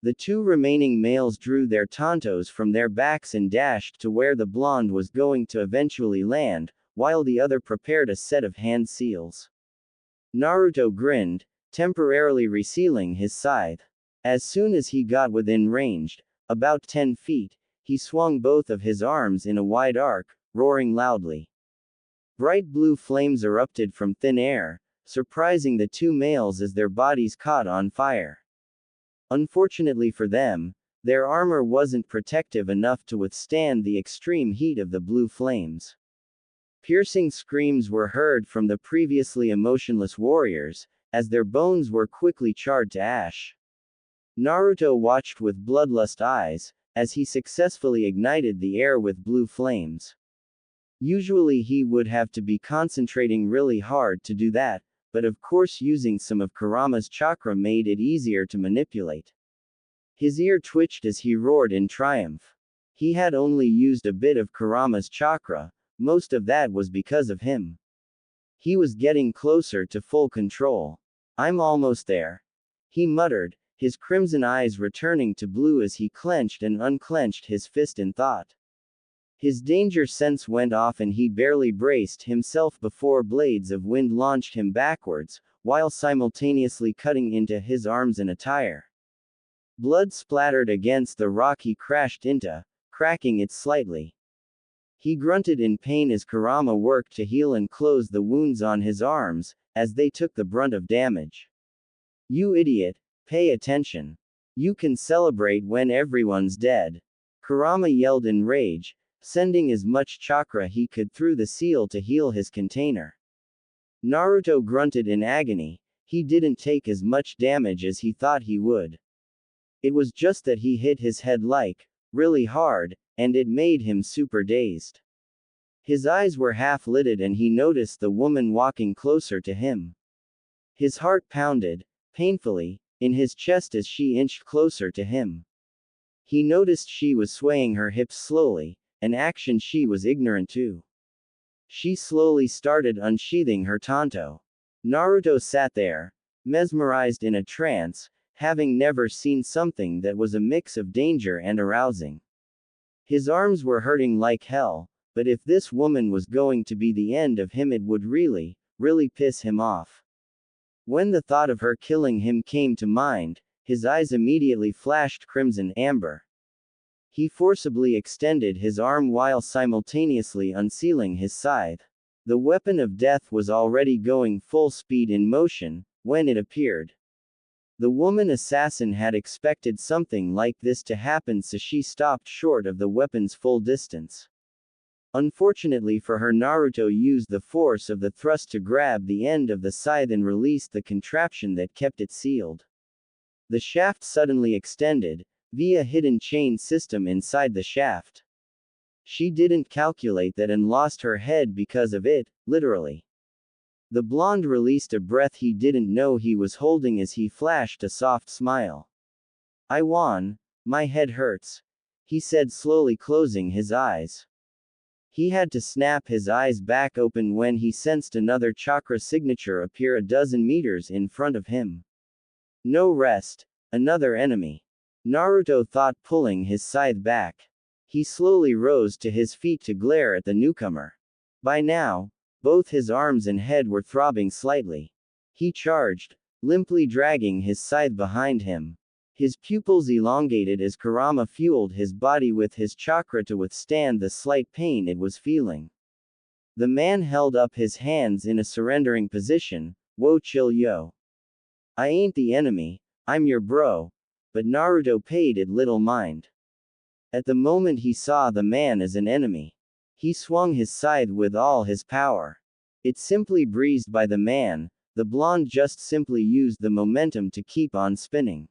The two remaining males drew their tantos from their backs and dashed to where the blonde was going to eventually land, while the other prepared a set of hand seals. Naruto grinned, temporarily resealing his scythe. As soon as he got within range, about 10 feet, he swung both of his arms in a wide arc, roaring loudly. Bright blue flames erupted from thin air, surprising the two males as their bodies caught on fire. Unfortunately for them, their armor wasn't protective enough to withstand the extreme heat of the blue flames. Piercing screams were heard from the previously emotionless warriors, as their bones were quickly charred to ash. Naruto watched with bloodlust eyes, as he successfully ignited the air with blue flames. Usually he would have to be concentrating really hard to do that, but of course using some of Kurama's chakra made it easier to manipulate. His ear twitched as he roared in triumph. He had only used a bit of Kurama's chakra, most of that was because of him. He was getting closer to full control. I'm almost there. He muttered, his crimson eyes returning to blue as he clenched and unclenched his fist in thought. His danger sense went off and he barely braced himself before blades of wind launched him backwards, while simultaneously cutting into his arms and attire. Blood splattered against the rock he crashed into, cracking it slightly. He grunted in pain as Kurama worked to heal and close the wounds on his arms, as they took the brunt of damage. You idiot, pay attention. You can celebrate when everyone's dead. Kurama yelled in rage, sending as much chakra he could through the seal to heal his container. Naruto grunted in agony. He didn't take as much damage as he thought he would. It was just that he hit his head really hard, and it made him super dazed. His eyes were half-lidded and he noticed the woman walking closer to him. His heart pounded, painfully, in his chest as she inched closer to him. He noticed she was swaying her hips slowly, an action she was ignorant to. She slowly started unsheathing her tanto. Naruto sat there, mesmerized in a trance, having never seen something that was a mix of danger and arousing. His arms were hurting like hell, but if this woman was going to be the end of him, it would really piss him off. When the thought of her killing him came to mind, his eyes immediately flashed crimson amber. He forcibly extended his arm while simultaneously unsealing his scythe. The weapon of death was already going full speed in motion, when it appeared. The woman assassin had expected something like this to happen, so she stopped short of the weapon's full distance. Unfortunately for her, Naruto used the force of the thrust to grab the end of the scythe and released the contraption that kept it sealed. The shaft suddenly extended, via hidden chain system inside the shaft. She didn't calculate that and lost her head because of it, literally. The blonde released a breath he didn't know he was holding as he flashed a soft smile. I won. My head hurts, he said, slowly closing his eyes. He had to snap his eyes back open when he sensed another chakra signature appear a dozen meters in front of him. No rest. Another enemy. Naruto thought, pulling his scythe back. He slowly rose to his feet to glare at the newcomer. By now, both his arms and head were throbbing slightly. He charged, limply dragging his scythe behind him. His pupils elongated as Kurama fueled his body with his chakra to withstand the slight pain it was feeling. The man held up his hands in a surrendering position. Whoa, chill yo. I ain't the enemy, I'm your bro. But Naruto paid it little mind. At the moment he saw the man as an enemy. He swung his scythe with all his power. It simply breezed by the man. The blonde just simply used the momentum to keep on spinning.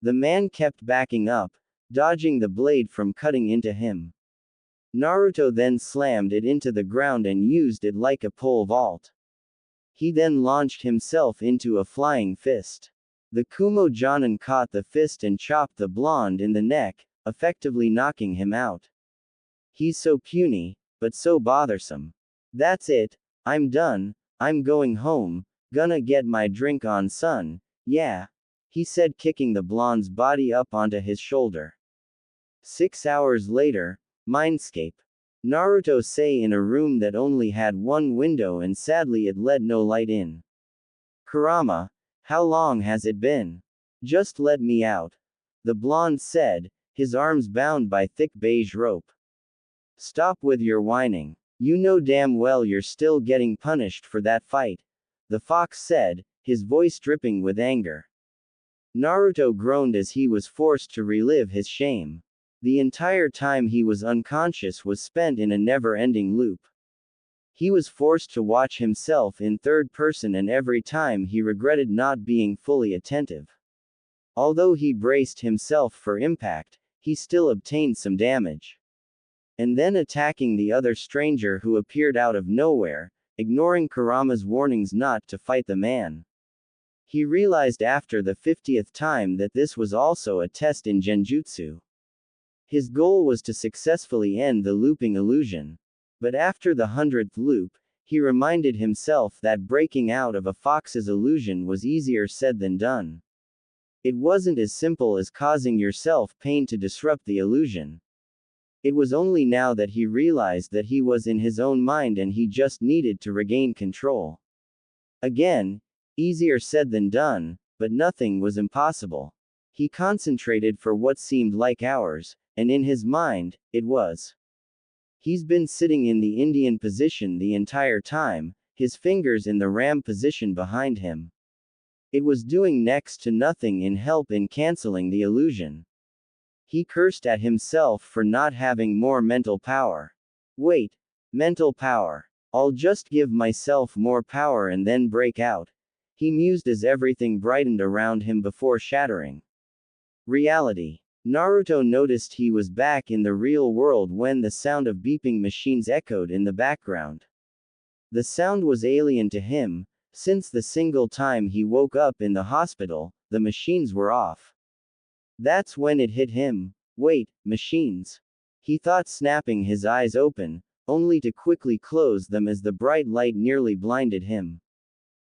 The man kept backing up, dodging the blade from cutting into him. Naruto then slammed it into the ground and used it like a pole vault. He then launched himself into a flying fist. The Kumo Jonin caught the fist and chopped the blonde in the neck, effectively knocking him out. He's so puny, but so bothersome. That's it, I'm done, I'm going home, gonna get my drink on, son, yeah, he said, kicking the blonde's body up onto his shoulder. 6 hours later, Mindscape. Naruto sat in a room that only had one window and sadly it let no light in. Kurama, how long has it been? Just let me out. The blonde said, his arms bound by thick beige rope. Stop with your whining. You know damn well you're still getting punished for that fight. The fox said, his voice dripping with anger. Naruto groaned as he was forced to relive his shame. The entire time he was unconscious was spent in a never-ending loop. He was forced to watch himself in third person and every time he regretted not being fully attentive. Although he braced himself for impact, he still obtained some damage. And then attacking the other stranger who appeared out of nowhere, ignoring Kurama's warnings not to fight the man. He realized after the 50th time that this was also a test in genjutsu. His goal was to successfully end the looping illusion. But after the 100th loop, he reminded himself that breaking out of a fox's illusion was easier said than done. It wasn't as simple as causing yourself pain to disrupt the illusion. It was only now that he realized that he was in his own mind and he just needed to regain control. Again, easier said than done, but nothing was impossible. He concentrated for what seemed like hours, and in his mind, it was. He's been sitting in the Indian position the entire time, his fingers in the ram position behind him. It was doing next to nothing in help in canceling the illusion. He cursed at himself for not having more mental power. Wait, mental power. I'll just give myself more power and then break out. He mused as everything brightened around him before shattering. Reality. Naruto noticed he was back in the real world when the sound of beeping machines echoed in the background. The sound was alien to him, since the single time he woke up in the hospital, the machines were off. That's when it hit him. Wait, machines. He thought, snapping his eyes open, only to quickly close them as the bright light nearly blinded him.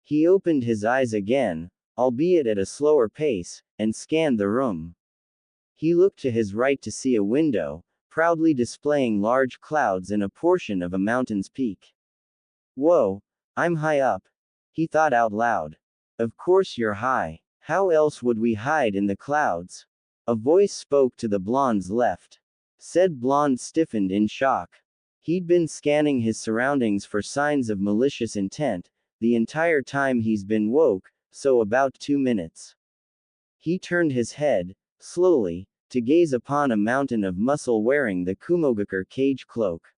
He opened his eyes again, albeit at a slower pace, and scanned the room. He looked to his right to see a window, proudly displaying large clouds and a portion of a mountain's peak. Whoa, I'm high up. He thought out loud. Of course you're high. How else would we hide in the clouds? A voice spoke to the blonde's left. Said blonde stiffened in shock. He'd been scanning his surroundings for signs of malicious intent, the entire time he's been woke, so about 2 minutes. He turned his head, slowly, to gaze upon a mountain of muscle wearing the Kumogakure cage cloak.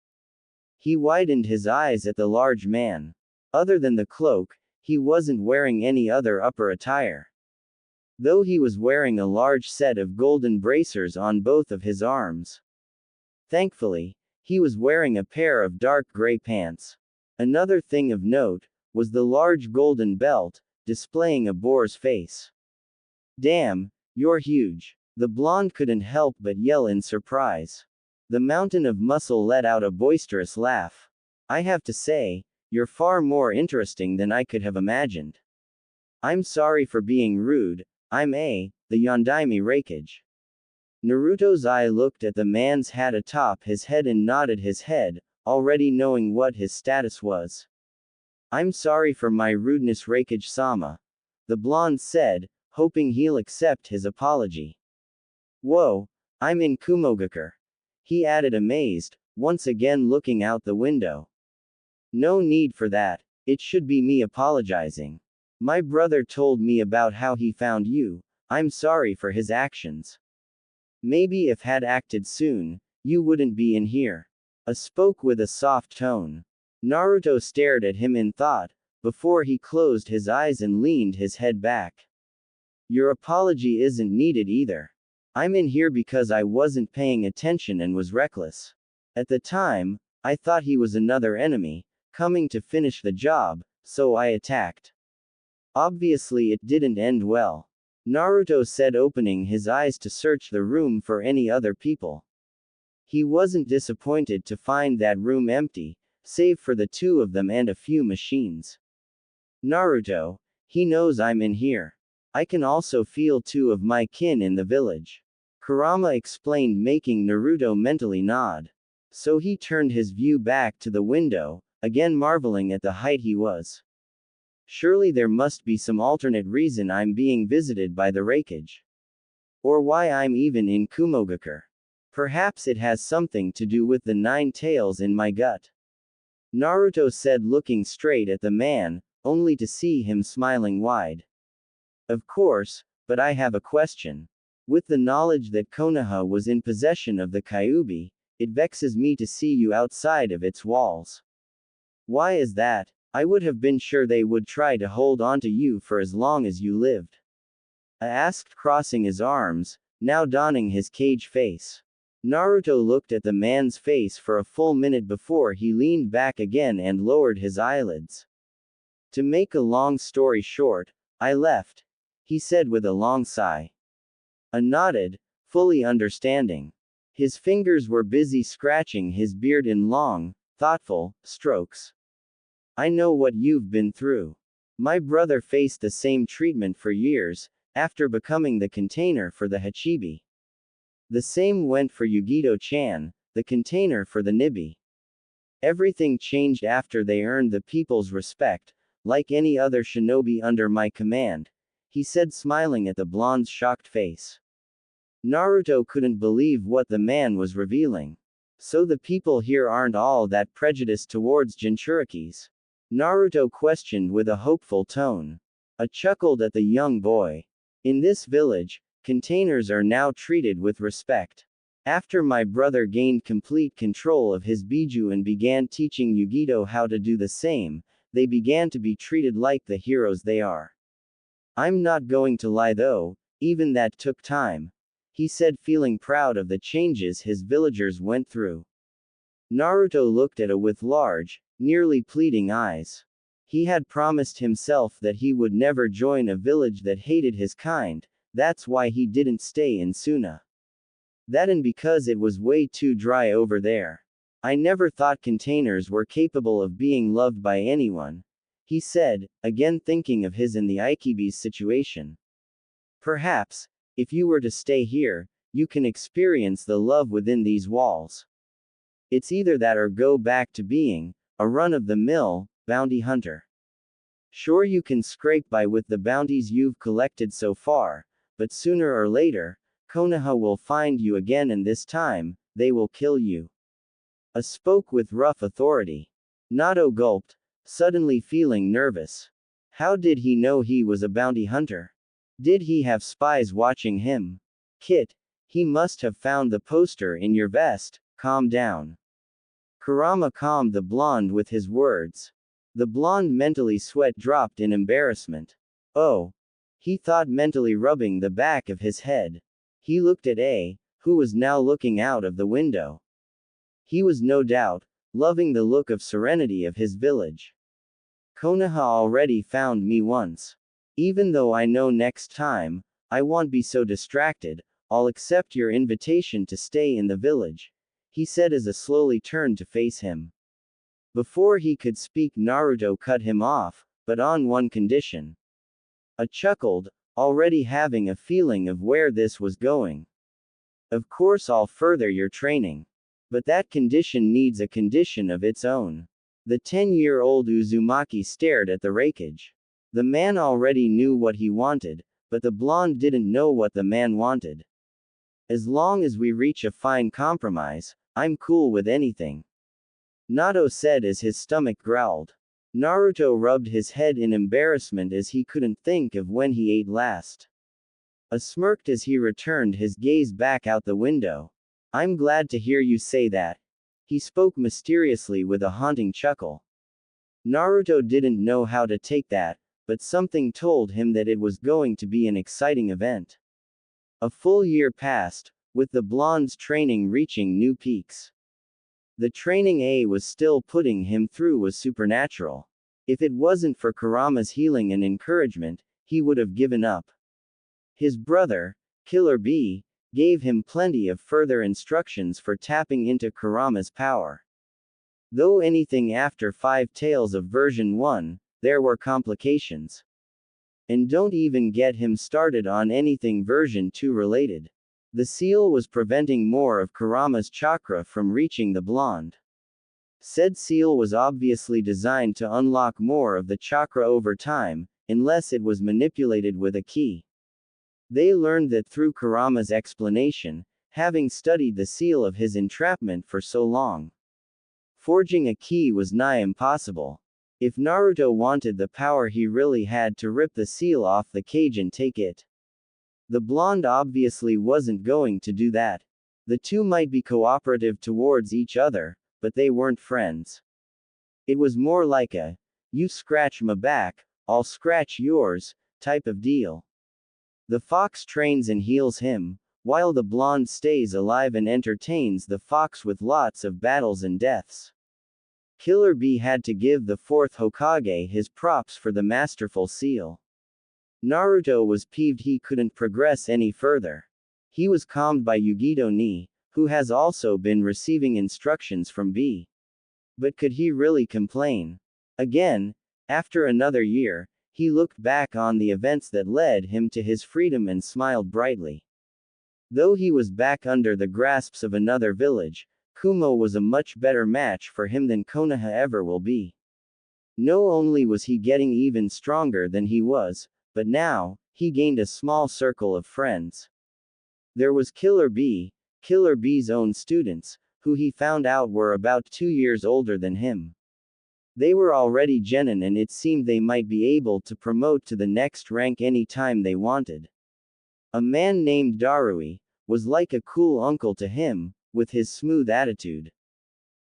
He widened his eyes at the large man. Other than the cloak, he wasn't wearing any other upper attire. though he was wearing a large set of golden bracers on both of his arms. Thankfully, he was wearing a pair of dark gray pants. Another thing of note was the large golden belt, displaying a boar's face. Damn, you're huge. The blonde couldn't help but yell in surprise. The mountain of muscle let out a boisterous laugh. I have to say, you're far more interesting than I could have imagined. I'm sorry for being rude, the Yondaime Reikage. Naruto's eye looked at the man's hat atop his head and nodded his head, already knowing what his status was. I'm sorry for my rudeness, Reikage-sama, the blonde said, hoping he'll accept his apology. Whoa, I'm in Kumogakure, he added, amazed, once again looking out the window. No need for that, it should be me apologizing. My brother told me about how he found you, I'm sorry for his actions. Maybe if had acted soon, you wouldn't be in here. Spoke with a soft tone. Naruto stared at him in thought, before he closed his eyes and leaned his head back. Your apology isn't needed either. I'm in here because I wasn't paying attention and was reckless. At the time, I thought he was another enemy, coming to finish the job, so I attacked. Obviously it didn't end well. Naruto said, opening his eyes to search the room for any other people. He wasn't disappointed to find that room empty, save for the two of them and a few machines. Naruto, he knows I'm in here. I can also feel two of my kin in the village. Kurama explained, making Naruto mentally nod. So he turned his view back to the window, again marveling at the height he was. Surely there must be some alternate reason I'm being visited by the Reikage. Or why I'm even in Kumogakure. Perhaps it has something to do with the 9 tails in my gut. Naruto said, looking straight at the man, only to see him smiling wide. Of course, but I have a question. With the knowledge that Konoha was in possession of the Kyuubi, it vexes me to see you outside of its walls. Why is that? I would have been sure they would try to hold on to you for as long as you lived. I asked, crossing his arms, now donning his cage face. Naruto looked at the man's face for a full minute before he leaned back again and lowered his eyelids. To make a long story short, I left, he said with a long sigh. I nodded, fully understanding. His fingers were busy scratching his beard in long, thoughtful strokes. I know what you've been through. My brother faced the same treatment for years, after becoming the container for the Hachibi. The same went for Yugito-chan, the container for the Nibi. Everything changed after they earned the people's respect, like any other shinobi under my command, he said, smiling at the blonde's shocked face. Naruto couldn't believe what the man was revealing. So the people here aren't all that prejudiced towards Jinchurikis? Naruto questioned with a hopeful tone. I chuckled at the young boy. In this village, containers are now treated with respect. After my brother gained complete control of his biju and began teaching Yugito how to do the same, they began to be treated like the heroes they are. I'm not going to lie though, even that took time, he said, feeling proud of the changes his villagers went through. Naruto looked at it with large, nearly pleading eyes. He had promised himself that he would never join a village that hated his kind, that's why he didn't stay in Suna. That and because it was way too dry over there. I never thought containers were capable of being loved by anyone, he said, again thinking of his and the Aikibi's situation. Perhaps, if you were to stay here, you can experience the love within these walls. It's either that or go back to being a run-of-the-mill bounty hunter. Sure, you can scrape by with the bounties you've collected so far, but sooner or later, Konoha will find you again, and this time, they will kill you. I spoke with rough authority. Nato gulped, suddenly feeling nervous. How did he know he was a bounty hunter? Did he have spies watching him? Kit, he must have found the poster in your vest. Calm down. Kurama calmed the blonde with his words. The blonde mentally sweat dropped in embarrassment. Oh. he thought, mentally rubbing the back of his head. He looked at A, who was now looking out of the window. He was no doubt loving the look of serenity of his village. Konoha already found me once. Even though I know next time, I won't be so distracted, I'll accept your invitation to stay in the village, he said as a slowly turned to face him. Before he could speak, Naruto cut him off, but on one condition. I chuckled, already having a feeling of where this was going. Of course I'll further your training. But that condition needs a condition of its own. The 10-year-old Uzumaki stared at the wreckage. The man already knew what he wanted, but the blonde didn't know what the man wanted. As long as we reach a fine compromise, I'm cool with anything, Nato said as his stomach growled. Naruto rubbed his head in embarrassment as he couldn't think of when he ate last. Smirked as he returned his gaze back out the window. I'm glad to hear you say that. He spoke mysteriously with a haunting chuckle. Naruto didn't know how to take that, but something told him that it was going to be an exciting event. A full year passed, with the blonde's training reaching new peaks. The training A was still putting him through was supernatural. If it wasn't for Kurama's healing and encouragement, he would have given up. His brother, Killer B, gave him plenty of further instructions for tapping into Kurama's power. Though anything after 5 Tales of version 1, there were complications. And don't even get him started on anything version 2 related. The seal was preventing more of Kurama's chakra from reaching the blonde. Said seal was obviously designed to unlock more of the chakra over time, unless it was manipulated with a key. They learned that through Kurama's explanation, having studied the seal of his entrapment for so long. Forging a key was nigh impossible. If Naruto wanted the power, he really had to rip the seal off the cage and take it. The blonde obviously wasn't going to do that. The two might be cooperative towards each other, but they weren't friends. It was more like a, you scratch my back, I'll scratch yours, type of deal. The fox trains and heals him, while the blonde stays alive and entertains the fox with lots of battles and deaths. Killer B had to give the 4th Hokage his props for the masterful seal. Naruto was peeved he couldn't progress any further. He was calmed by Yugito Ni, who has also been receiving instructions from B. But could he really complain? Again, after another year, he looked back on the events that led him to his freedom and smiled brightly. Though he was back under the grasps of another village, Kumo was a much better match for him than Konoha ever will be. Not only was he getting even stronger than he was, but now, he gained a small circle of friends. There was Killer B, Killer B's own students, who he found out were about 2 years older than him. They were already genin and it seemed they might be able to promote to the next rank any time they wanted. A man named Darui was like a cool uncle to him, with his smooth attitude.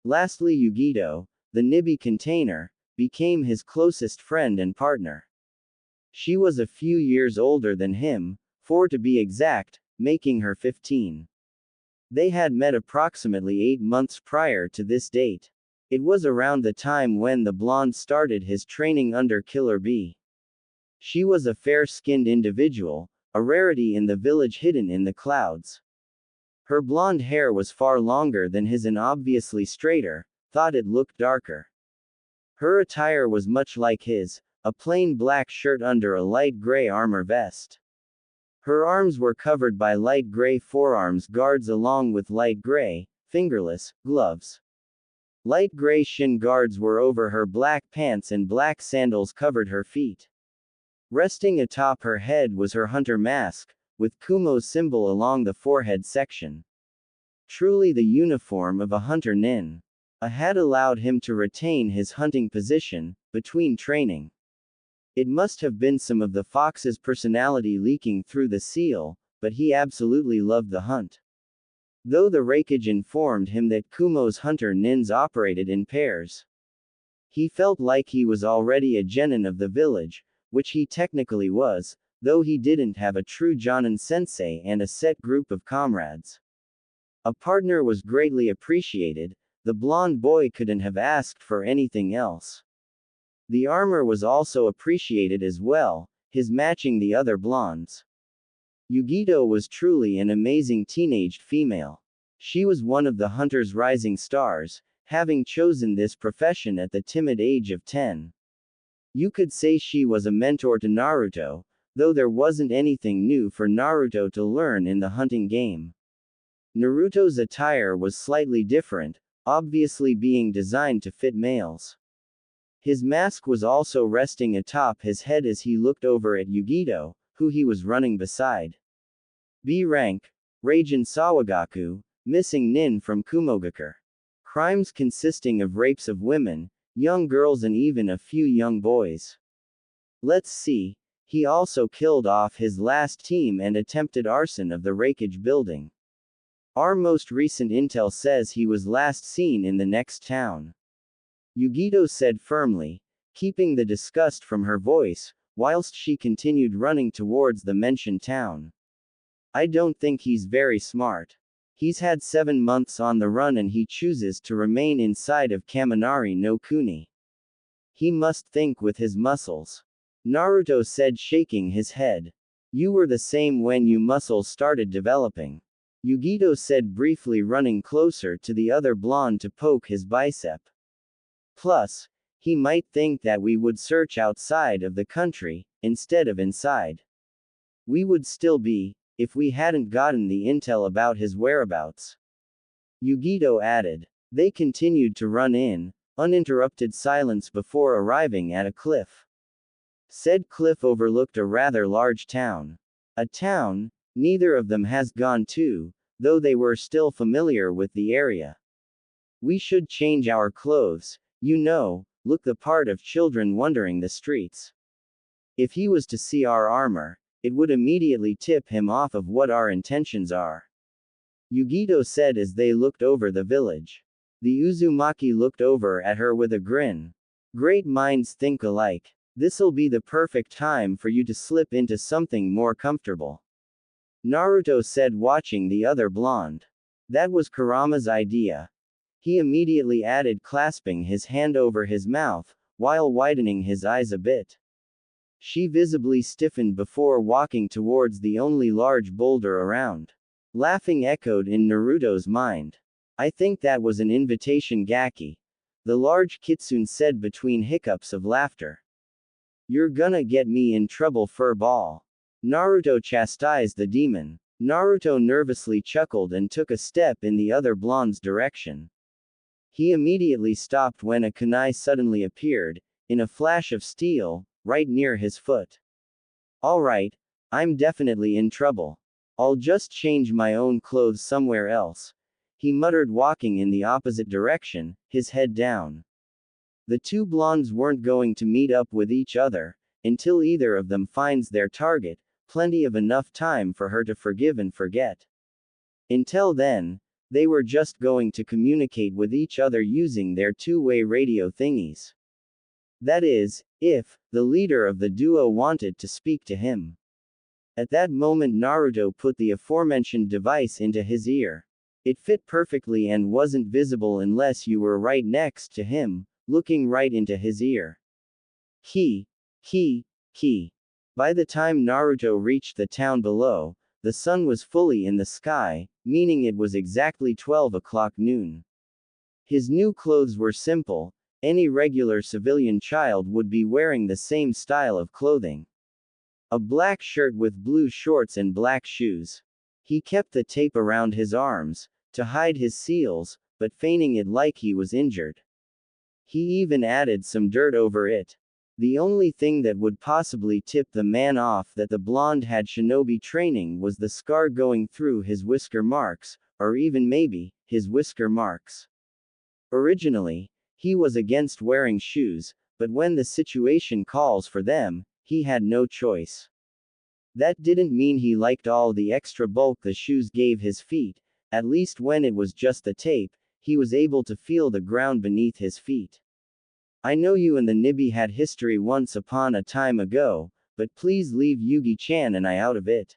Lastly, Yugito, the Nibi container, became his closest friend and partner. She was a few years older than him, 4 to be exact, making her 15. They had met approximately 8 months prior to this date. It was around the time when the blonde started his training under Killer B. She was a fair-skinned individual, a rarity in the village hidden in the clouds. Her blonde hair was far longer than his and obviously straighter, thought it looked darker. Her attire was much like his, a plain black shirt under a light gray armor vest. Her arms were covered by light gray forearms guards along with light gray, fingerless, gloves. Light gray shin guards were over her black pants and black sandals covered her feet. Resting atop her head was her hunter mask, with Kumo's symbol along the forehead section. Truly the uniform of a hunter nin. A hat allowed him to retain his hunting position, between training. It must have been some of the fox's personality leaking through the seal, but he absolutely loved the hunt. Though the wreckage informed him that Kumo's hunter nins operated in pairs. He felt like he was already a genin of the village, which he technically was, though he didn't have a true Jonin sensei and a set group of comrades. A partner was greatly appreciated, the blonde boy couldn't have asked for anything else. The armor was also appreciated as well, his matching the other blondes. Yugito was truly an amazing teenaged female. She was one of the hunter's rising stars, having chosen this profession at the timid age of 10. You could say she was a mentor to Naruto, though there wasn't anything new for Naruto to learn in the hunting game. Naruto's attire was slightly different, obviously being designed to fit males. His mask was also resting atop his head as he looked over at Yugito, who he was running beside. B rank, Raijin Sawagaku, missing Nin from Kumogakure. Crimes consisting of rapes of women, young girls and even a few young boys. Let's see, he also killed off his last team and attempted arson of the Raikage building. Our most recent intel says he was last seen in the next town. Yugito said firmly, keeping the disgust from her voice, whilst she continued running towards the mentioned town. I don't think he's very smart. He's had 7 months on the run and he chooses to remain inside of Kaminari no Kuni. He must think with his muscles. Naruto said, shaking his head. You were the same when your muscles started developing. Yugito said, briefly running closer to the other blonde to poke his bicep. Plus, he might think that we would search outside of the country, instead of inside. We would still be, if we hadn't gotten the intel about his whereabouts. Yugito added. They continued to run in, uninterrupted silence before arriving at a cliff. Said cliff overlooked a rather large town. A town, neither of them has gone to, though they were still familiar with the area. We should change our clothes, you know, look the part of children wandering the streets. If he was to see our armor, it would immediately tip him off of what our intentions are. Yugito said as they looked over the village. The Uzumaki looked over at her with a grin. Great minds think alike. This'll be the perfect time for you to slip into something more comfortable. Naruto said, watching the other blonde. That was Kurama's idea. He immediately added, clasping his hand over his mouth, while widening his eyes a bit. She visibly stiffened before walking towards the only large boulder around. Laughing echoed in Naruto's mind. I think that was an invitation, Gaki. The large kitsune said between hiccups of laughter. You're gonna get me in trouble, furball. Naruto chastised the demon. Naruto nervously chuckled and took a step in the other blonde's direction. He immediately stopped when a kunai suddenly appeared, in a flash of steel, right near his foot. Alright, I'm definitely in trouble. I'll just change my own clothes somewhere else, he muttered, walking in the opposite direction, his head down. The two blondes weren't going to meet up with each other, until either of them finds their target, plenty of enough time for her to forgive and forget. Until then, they were just going to communicate with each other using their two-way radio thingies. That is, if the leader of the duo wanted to speak to him. At that moment Naruto put the aforementioned device into his ear. It fit perfectly and wasn't visible unless you were right next to him, looking right into his ear. Key. By the time Naruto reached the town below, the sun was fully in the sky, meaning it was exactly 12 o'clock noon. His new clothes were simple. Any regular civilian child would be wearing the same style of clothing. A black shirt with blue shorts and black shoes. He kept the tape around his arms, to hide his seals, but feigning it like he was injured. He even added some dirt over it. The only thing that would possibly tip the man off that the blonde had shinobi training was the scar going through his whisker marks, or even maybe, his whisker marks. Originally, he was against wearing shoes, but when the situation calls for them, he had no choice. That didn't mean he liked all the extra bulk the shoes gave his feet, at least when it was just the tape, he was able to feel the ground beneath his feet. I know you and the Nibi had history once upon a time ago, but please leave Yugi-chan and I out of it.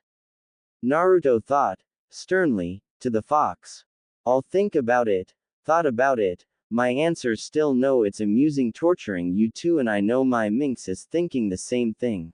Naruto thought, sternly, to the fox. I'll think about it. Thought about it. My answer's still no. It's amusing torturing you too, and I know my minx is thinking the same thing.